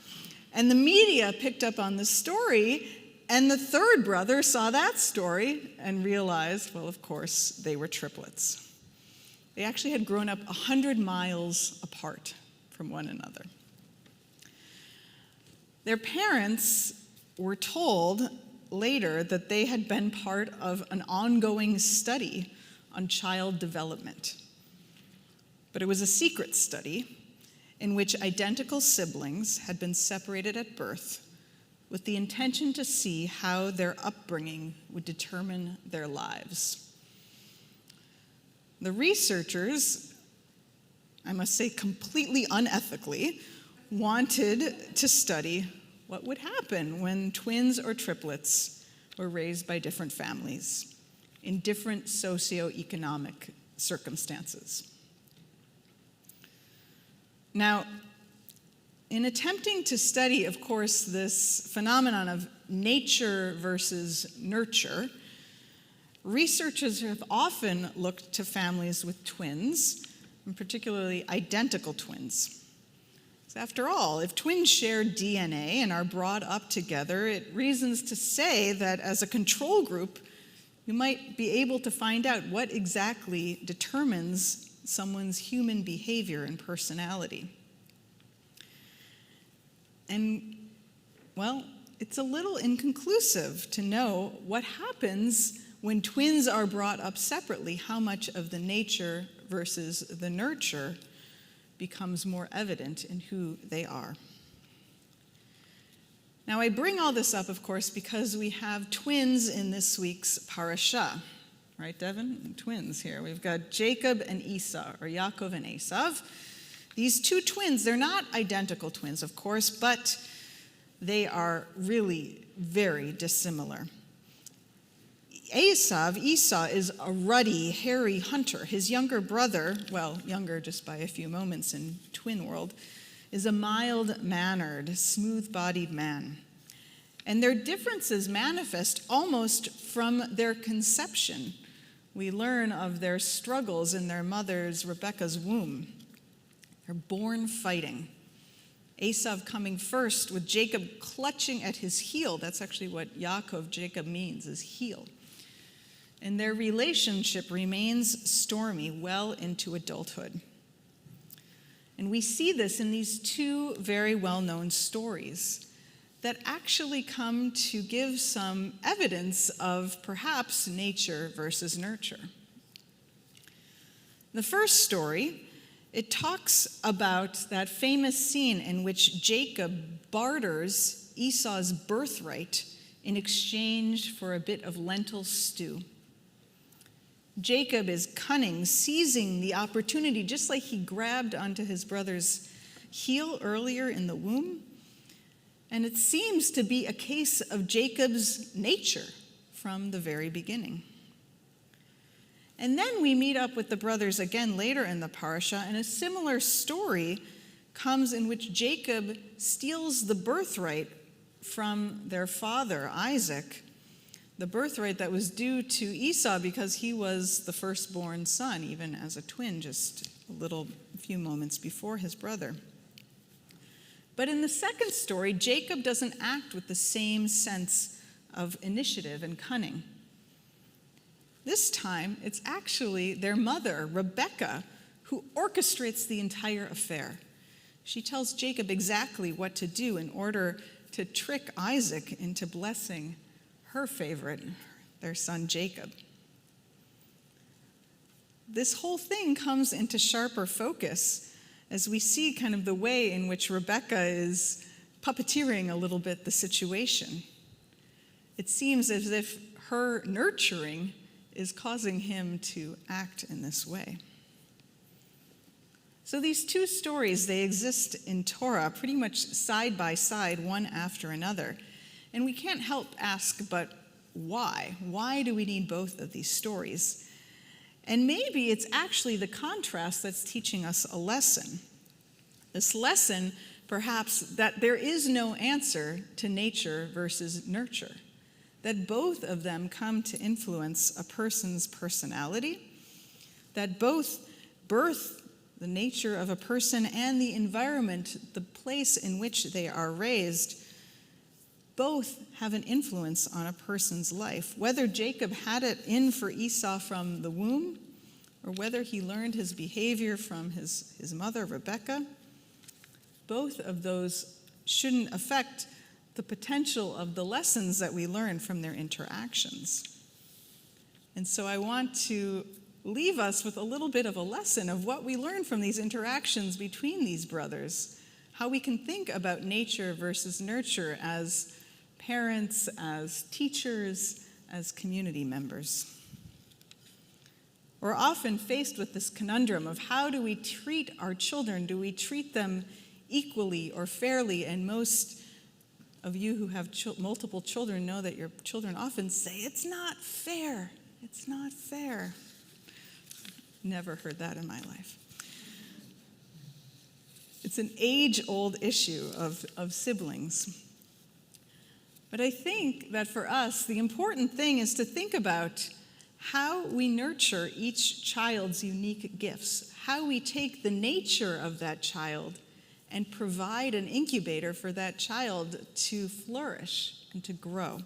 And the media picked up on the story, and the 3rd brother saw that story and realized, well, of course, they were triplets. They actually had grown up 100 miles apart from one another. Their parents were told later that they had been part of an ongoing study on child development. But it was a secret study in which identical siblings had been separated at birth with the intention to see how their upbringing would determine their lives. The researchers, I must say completely unethically, wanted to study what would happen when twins or triplets were raised by different families in different socioeconomic circumstances. Now, in attempting to study, of course, this phenomenon of nature versus nurture, researchers have often looked to families with twins, and particularly identical twins. So after all, if twins share DNA and are brought up together, it reasons to say that as a control group, you might be able to find out what exactly determines someone's human behavior and personality. And, well, it's a little inconclusive to know what happens when twins are brought up separately, how much of the nature versus the nurture becomes more evident in who they are. Now, I bring all this up, of course, because we have twins in this week's parasha. Right, Devin? Twins here. We've got Jacob and Esau, or Yaakov and Esau. These two twins, they're not identical twins, of course, but they are really very dissimilar. Esau is a ruddy, hairy hunter. His younger brother, well, younger just by a few moments in twin world, is a mild-mannered, smooth-bodied man. And their differences manifest almost from their conception. We learn of their struggles in their mother's, Rebekah's, womb. They're born fighting. Esau coming first with Jacob clutching at his heel. That's actually what Jacob means, is heel. And their relationship remains stormy well into adulthood. And we see this in these two very well-known stories that actually come to give some evidence of perhaps nature versus nurture. The first story, it talks about that famous scene in which Jacob barters Esau's birthright in exchange for a bit of lentil stew. Jacob is cunning, seizing the opportunity, just like he grabbed onto his brother's heel earlier in the womb. And it seems to be a case of Jacob's nature from the very beginning. And then we meet up with the brothers again later in the parasha, and a similar story comes in which Jacob steals the birthright from their father, Isaac, the birthright that was due to Esau because he was the firstborn son, even as a twin, just a few moments before his brother. But in the second story, Jacob doesn't act with the same sense of initiative and cunning. This time, it's actually their mother, Rebekah, who orchestrates the entire affair. She tells Jacob exactly what to do in order to trick Isaac into blessing her favorite, their son Jacob. This whole thing comes into sharper focus as we see kind of the way in which Rebekah is puppeteering a little bit the situation. It seems as if her nurturing is causing him to act in this way. So these two stories, they exist in Torah pretty much side by side, one after another. And we can't help ask, but why? Why do we need both of these stories? And maybe it's actually the contrast that's teaching us a lesson. This lesson, perhaps, that there is no answer to nature versus nurture, that both of them come to influence a person's personality, that both birth the nature of a person and the environment, the place in which they are raised, both have an influence on a person's life. Whether Jacob had it in for Esau from the womb, or whether he learned his behavior from his mother, Rebekah, both of those shouldn't affect the potential of the lessons that we learn from their interactions. And so I want to leave us with a little bit of a lesson of what we learn from these interactions between these brothers, how we can think about nature versus nurture as parents, as teachers, as community members. We're often faced with this conundrum of how do we treat our children? Do we treat them equally or fairly, and most of you who have multiple children know that your children often say, "It's not fair. It's not fair." Never heard that in my life. It's an age-old issue of siblings. But I think that for us, the important thing is to think about how we nurture each child's unique gifts, how we take the nature of that child and provide an incubator for that child to flourish and to grow.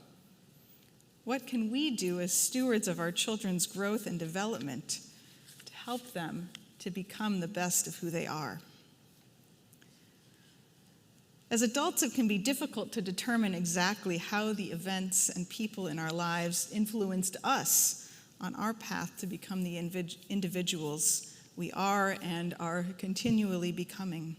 What can we do as stewards of our children's growth and development to help them to become the best of who they are? As adults, it can be difficult to determine exactly how the events and people in our lives influenced us on our path to become the individuals we are and are continually becoming.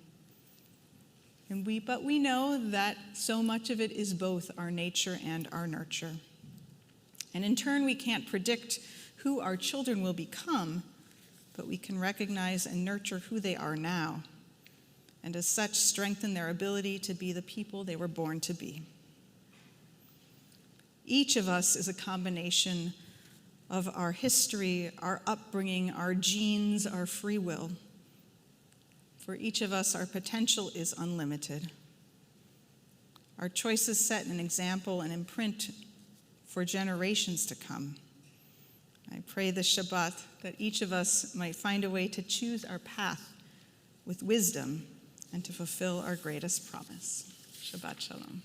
But we know that so much of it is both our nature and our nurture. And in turn, we can't predict who our children will become, but we can recognize and nurture who they are now, and as such, strengthen their ability to be the people they were born to be. Each of us is a combination of our history, our upbringing, our genes, our free will. For each of us, our potential is unlimited. Our choices set an example and imprint for generations to come. I pray this Shabbat that each of us might find a way to choose our path with wisdom and to fulfill our greatest promise. Shabbat Shalom.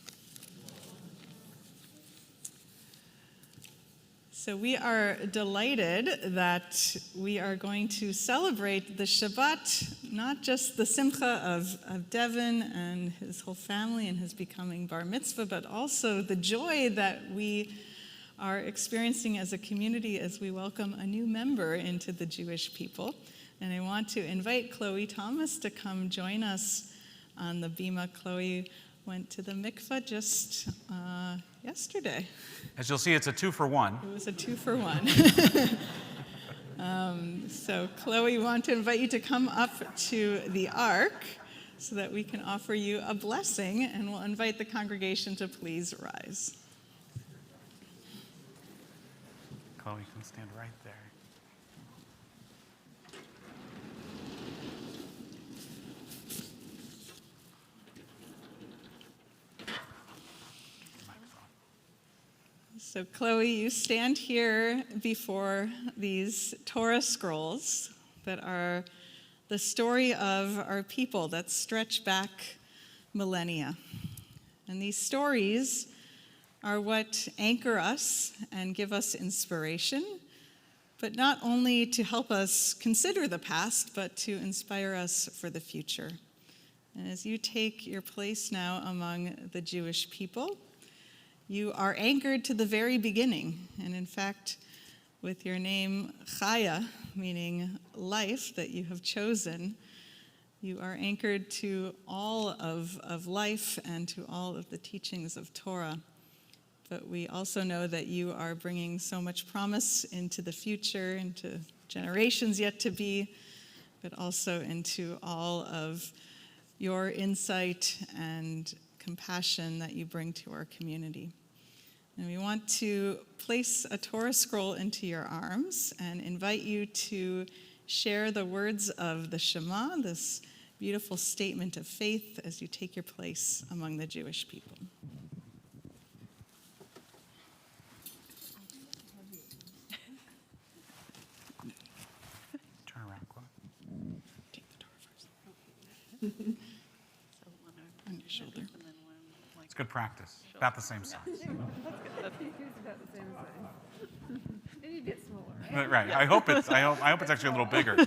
So we are delighted that we are going to celebrate the Shabbat, not just the simcha of Devin and his whole family and his becoming bar mitzvah, but also the joy that we are experiencing as a community as we welcome a new member into the Jewish people. And I want to invite Chloe Thomas to come join us on the bima. Chloe went to the mikvah just yesterday. As you'll see, it's a 2-for-1. It was a 2-for-1. So Chloe, we want to invite you to come up to the ark so that we can offer you a blessing, and we'll invite the congregation to please rise. Chloe, can stand right there. So Chloe, you stand here before these Torah scrolls that are the story of our people that stretch back millennia. And these stories are what anchor us and give us inspiration, but not only to help us consider the past, but to inspire us for the future. And as you take your place now among the Jewish people, you are anchored to the very beginning. And in fact, with your name Chaya, meaning life, that you have chosen, you are anchored to all of life and to all of the teachings of Torah. But we also know that you are bringing so much promise into the future, into generations yet to be, but also into all of your insight and compassion that you bring to our community. And we want to place a Torah scroll into your arms and invite you to share the words of the Shema, this beautiful statement of faith, as you take your place among the Jewish people. Turn around, Chloe. Take the Torah first. On your shoulder. It's good practice. About the same size. It's about the same size. Maybe a bit smaller, right? Right. I hope it's actually a little bigger. We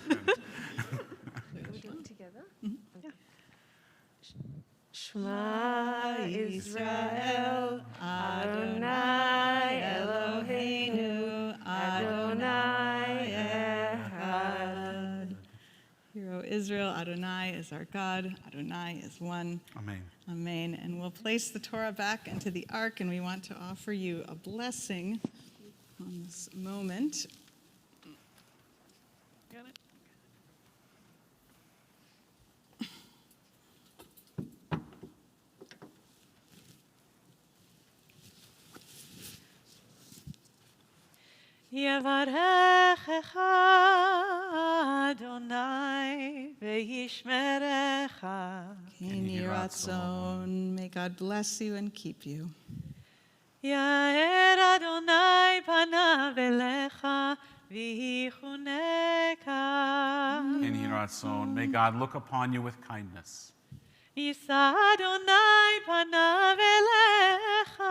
do it together? Shema Yisrael, Adonai Eloheinu, Adonai Echad. Hear, O Israel, Adonai is our God, Adonai is one. Amen. Amen. And we'll place the Torah back into the ark, and we want to offer you a blessing on this moment. Got it? יברכך אדוני וישמרך. Kini Ratzon. May God bless you and keep you. יאר אדוני פניו אליך ויחונך. In Hiratzon, may God look upon you with kindness. יישא אדוני פניו אליך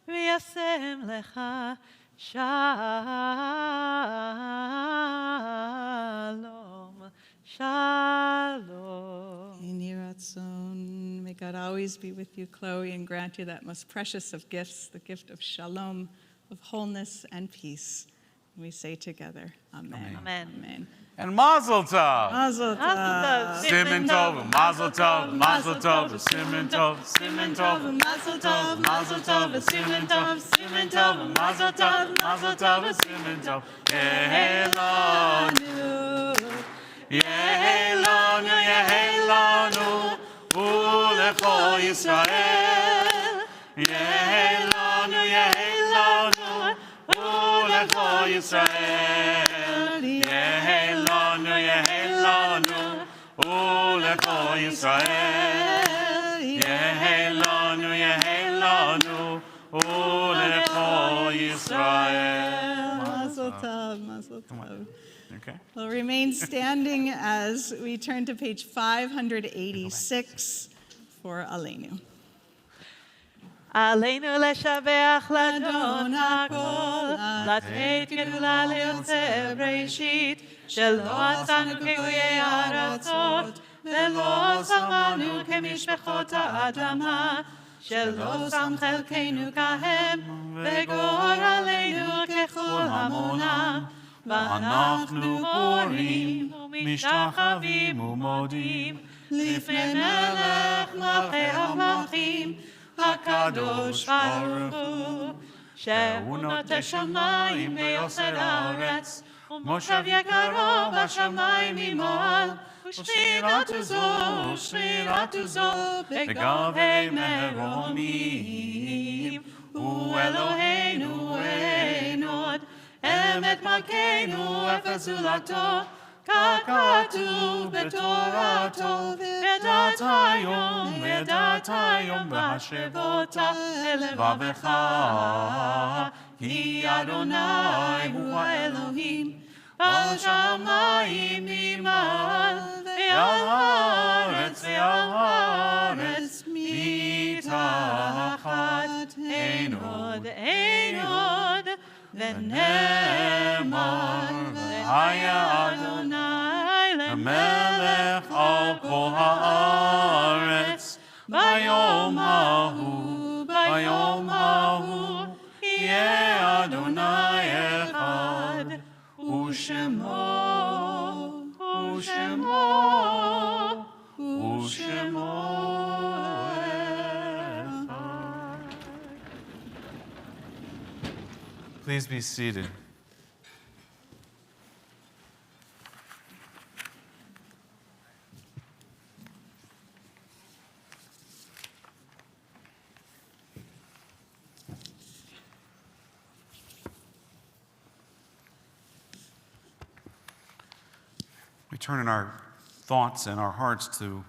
וישם לך shalom, shalom. Kini Ratzon. May God always be with you, Chloe, and grant you that most precious of gifts, the gift of shalom, of wholeness and peace. We say together, Amen. Amen. Amen. And Mazel Tov! Mazel tov. Simon Tov, Mazel Tov, Mazel Tov, Simon Tov, Simon Tov, Mazel tov. Mazel Tov, Simon Tov, Simon Tov, Mazel Tov, Mazel Tov, Simon Tov. Yehelanu, Yehelanu, Ulecho Yisrael. Yehelanu, Yehelanu, Ulecho Yisrael. Yehelanu, Yehelanu, Ulecho Yisrael. Yehelanu, Yehelanu, Ulecho Yisrael. Mazel tov. Mazel tov. Okay. We'll remain standing as we turn to page 586 for Aleinu. עלינו לשבח לאדון הכל, לתת גדולה ליוצר בראשית, שלא עשנו כגויי הארצות, ולא שמנו כמשפחות האדמה, שלא שם חלקנו כהם, וגורלנו ככל המונם. ואנחנו פורים ומשתחווים ומודים לפני מלך מלכי המלכים, הקדוש ברוך הוא, שהוא נוטה שמיים ויוסר הארץ, ומושב יקרו בשמיים ממעל, ושבירתו זו בגבי מרומים. הוא אלוהינו אין עוד, אמת מלכנו אפס זולתו, ככתוב בתורתו, ודעת היום בהשבות אל לבבך, כי אדוני הוא האלוהים, בשמיים ממעל, ועל הארץ מתחת, אין עוד, ונאמר, והיה אדוני למלך על כל הארץ, ביום ההוא, יהיה אדוני אחד, ושמו Please be seated. We turn in our thoughts and our hearts to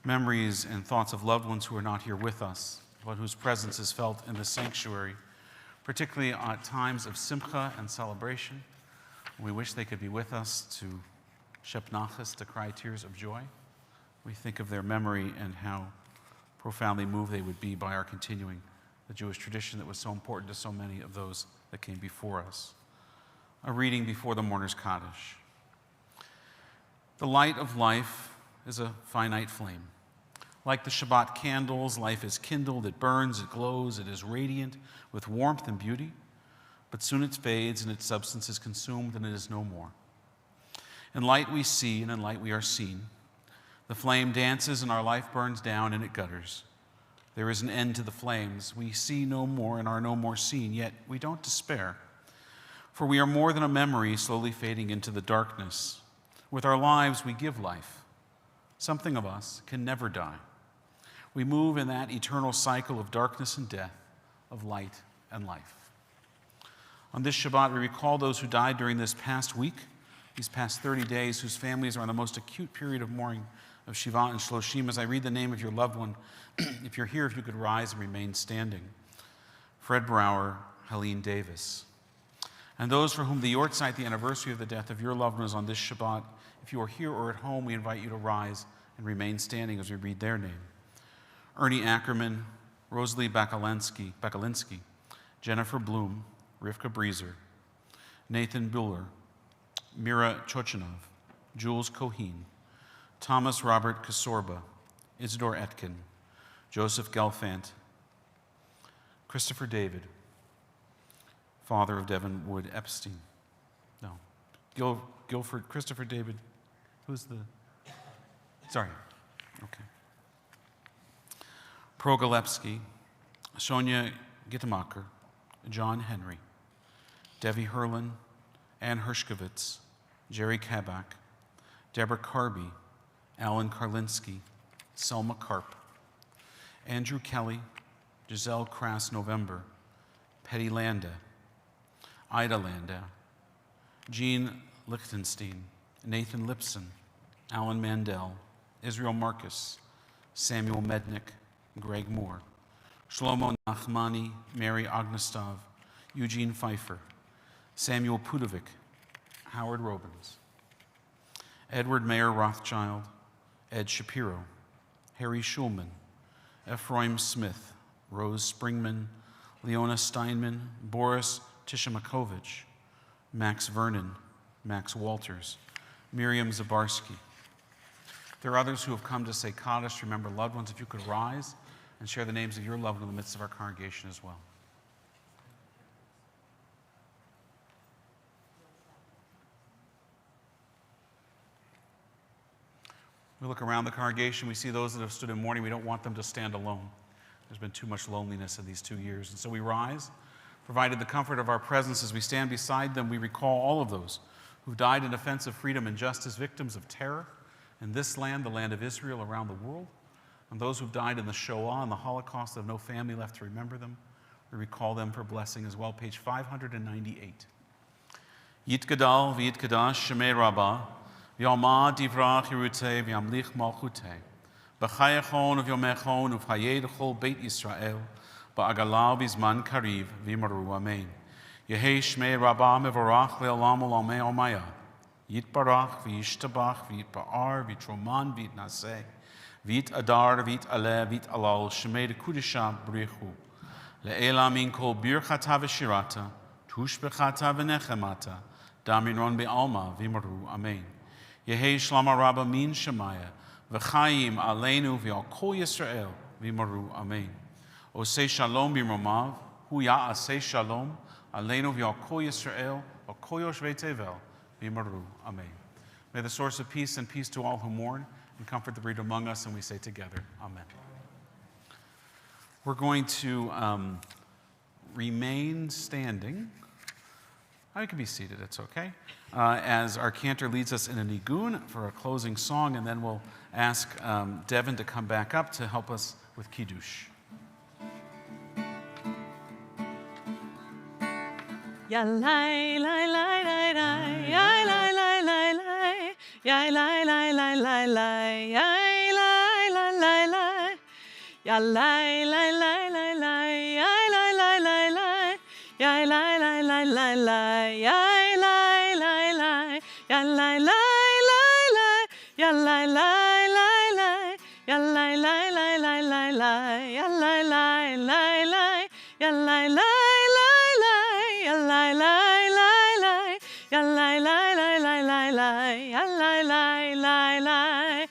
memories and thoughts of loved ones who are not here with us, but whose presence is felt in the sanctuary, particularly at times of simcha and celebration. We wish they could be with us to shep nachas, to cry tears of joy. We think of their memory and how profoundly moved they would be by our continuing the Jewish tradition that was so important to so many of those that came before us. A reading before the mourner's Kaddish. The light of life is a finite flame. Like the Shabbat candles, life is kindled, it burns, it glows, it is radiant with warmth and beauty, but soon it fades and its substance is consumed and it is no more. In light we see and in light we are seen. The flame dances and our life burns down and it gutters. There is an end to the flames. We see no more and are no more seen, yet we don't despair. For we are more than a memory slowly fading into the darkness. With our lives we give life. Something of us can never die. We move in that eternal cycle of darkness and death, of light and life. On this Shabbat, we recall those who died during this past week, these past 30 days, whose families are in the most acute period of mourning of Shiva and Shloshim. As I read the name of your loved one, if you're here, if you could rise and remain standing. Fred Brower, Helene Davis. And those for whom the Yortzeit, the anniversary of the death of your loved one, is on this Shabbat, if you are here or at home, we invite you to rise and remain standing as we read their name. Ernie Ackerman, Rosalie Bakalinsky, Jennifer Bloom, Rivka Breezer, Nathan Buller, Mira Chochinov, Jules Coheen, Thomas Robert Kasorba, Isidore Etkin, Joseph Gelfand, Christopher David, father of Devin Wood Epstein. No, Guilford, Christopher David, who's the, sorry, okay. Progalepsky, Sonia Gittemacher, John Henry, Devi Herlin, Ann Hershkovitz, Jerry Kabak, Deborah Carby, Alan Karlinski, Selma Karp, Andrew Kelly, Giselle Crass November, Petty Landa, Ida Landa, Jean Lichtenstein, Nathan Lipson, Alan Mandel, Israel Marcus, Samuel Mednick, Greg Moore, Shlomo Nachmani, Mary Ognestov, Eugene Pfeiffer, Samuel Pudovic, Howard Robins, Edward Mayer Rothschild, Ed Shapiro, Harry Schulman, Ephraim Smith, Rose Springman, Leona Steinman, Boris Tishamakovich, Max Vernon, Max Walters, Miriam Zabarski. There are others who have come to say Kaddish, to remember loved ones. If you could rise and share the names of your loved ones in the midst of our congregation as well. We look around the congregation, we see those that have stood in mourning. We don't want them to stand alone. There's been too much loneliness in these 2 years. And so we rise, provided the comfort of our presence. As we stand beside them, we recall all of those who've died in defense of freedom and justice, victims of terror in this land, the land of Israel, around the world, and those who've died in the Shoah and the Holocaust that have no family left to remember them. We recall them for blessing as well. Page 598. Yitgadal v'yitkadash shemei rabbah, v'yalma divrach yerutei v'yamlich malchutei, b'chayachon v'yomechon v'chayei d'chol beit Yisrael, ba'agalah v'zman kariv v'yimaru amen. Yehei shmei rabbah mevorach le'olam olamei omaya, yitbarach v'yishtabach v'yitba'ar v'yitroman v'yitnaseh, v'yit adar v'yit aleh v'yit alal shmei d'kudisha b'richu, le'ela min kol birchata v'shirata, tushbechata v'nechemata, Daminron be'alma v'yimaru amen. Yehei shlama rabba min shemaya, v'chayim aleinu v'al kol Yisrael v'yimaru amen. Osei shalom b'romav, hu ya'asei shalom, aleinu v'al kol Yisrael, v'al kol yoshvei tevel v'yimaru amen. May the source of peace and peace to all who mourn and comfort the bereaved among us, and we say together, amen. We're going to remain standing. You can be seated, it's okay. As our cantor leads us in a nigun for a closing song, and then we'll ask Devin to come back up to help us with Kiddush. Ya lai lai lai lai lai, ya lai lai lai lai, ya lai lai lai lai lai, ya lai lai lai lai, ya lai lai lai lai lai, ya lai lai lai lai, ya lai lai lai lai lai, ya lai lai lai, ya lai lai lai lai, ya lai lai lai lai, ya lai lai lai lai lai lai, ya lai lai lai lai, ya lai lai lai lai, ya lai lai lai lai, ya lai lai lai lai lai lai, ya lai lai lai lai,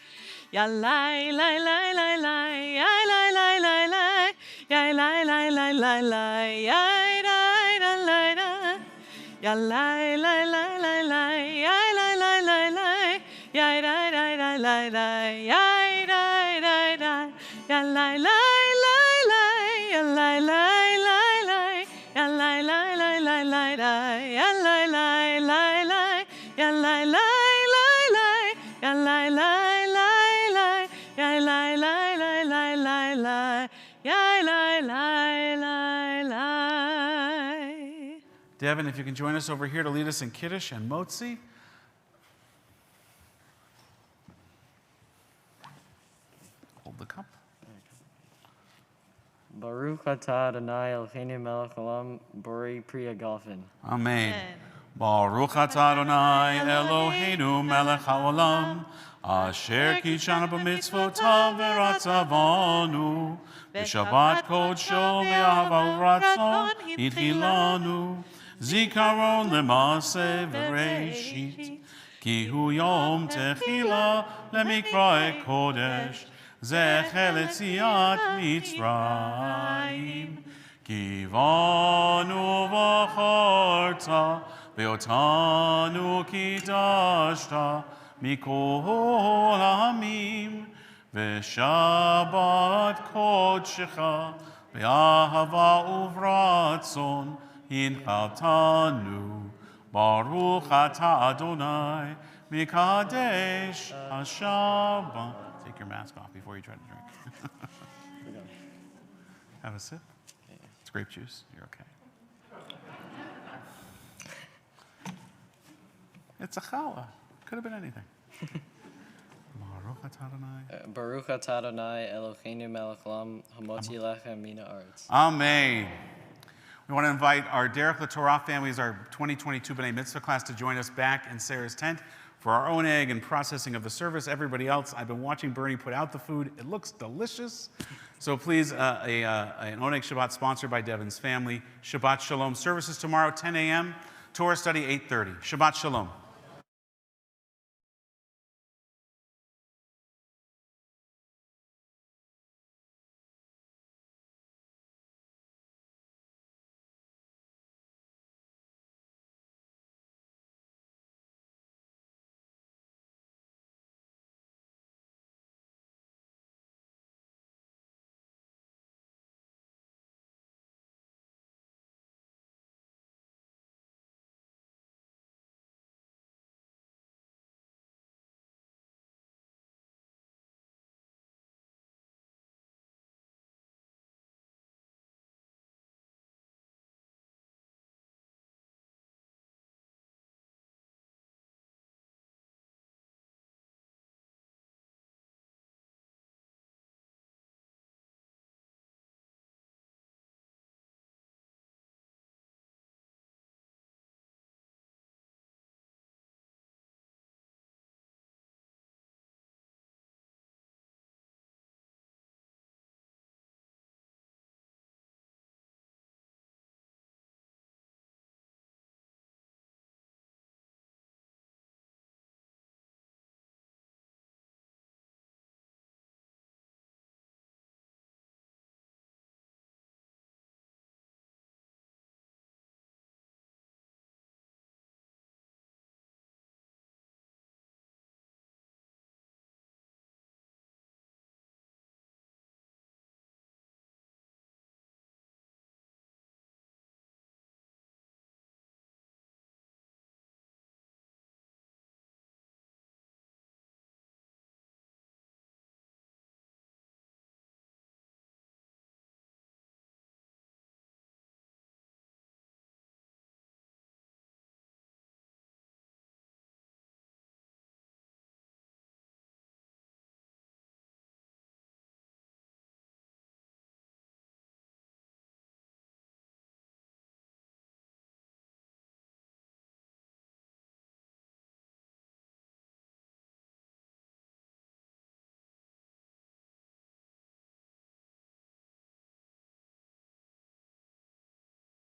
ya lai lai lai lai lai, ya lai lai lai lai, ya lai lai lai lai lai, ya lai lai lai lai, ya lai lai lai lai lai, ya lai lai lai lai, ya lai lai lai lai lai, ya lai lai lai, ya lai lai lai lai, ya lai lai lai lai, ya lai lai lai lai lai lai, ya lai lai lai lai, ya lai lai lai lai, ya lai lai lai lai, ya lai lai lai lai lai lai, ya lai lai lai lai. Devin, if you can join us over here to lead us in Kiddush and Motzi. Hold the cup. Baruch atah Adonai Eloheinu melech haolam borei pri hagafen. Amen. Baruch atah Adonai Eloheinu melech haolam asher kidshanu b'mitzvotav v'ratzavanu b'shabbat kodsho v'ahava u'ratzon hitchilanu zikaron l'maaseh v'reishit ki hu yom techila lemikra kodesh זכר ליציאת מצרים, קיוונו בחרת, ואותנו קידשת מכל העמים, ושבת קודשך, באהבה וברצון, הנחלתנו, ברוך אתה אדוני, מקדש השבת. Take your mask off before you try to drink. Have a sip. It's grape juice. You're okay. It's a challah. Could have been anything. Baruch atah Adonai Eloheinu melech haolam hamotzi lechem min haaretz. Amen. We want to invite our Derech LaTorah families, our 2022 B'nai Mitzvah class, to join us back in Sarah's tent for our own egg and processing of the service. Everybody else, I've been watching Bernie put out the food. It looks delicious. So please, an Oneg Shabbat sponsored by Devin's family. Shabbat Shalom. Services tomorrow, 10 a.m. Torah study, 8:30. Shabbat Shalom.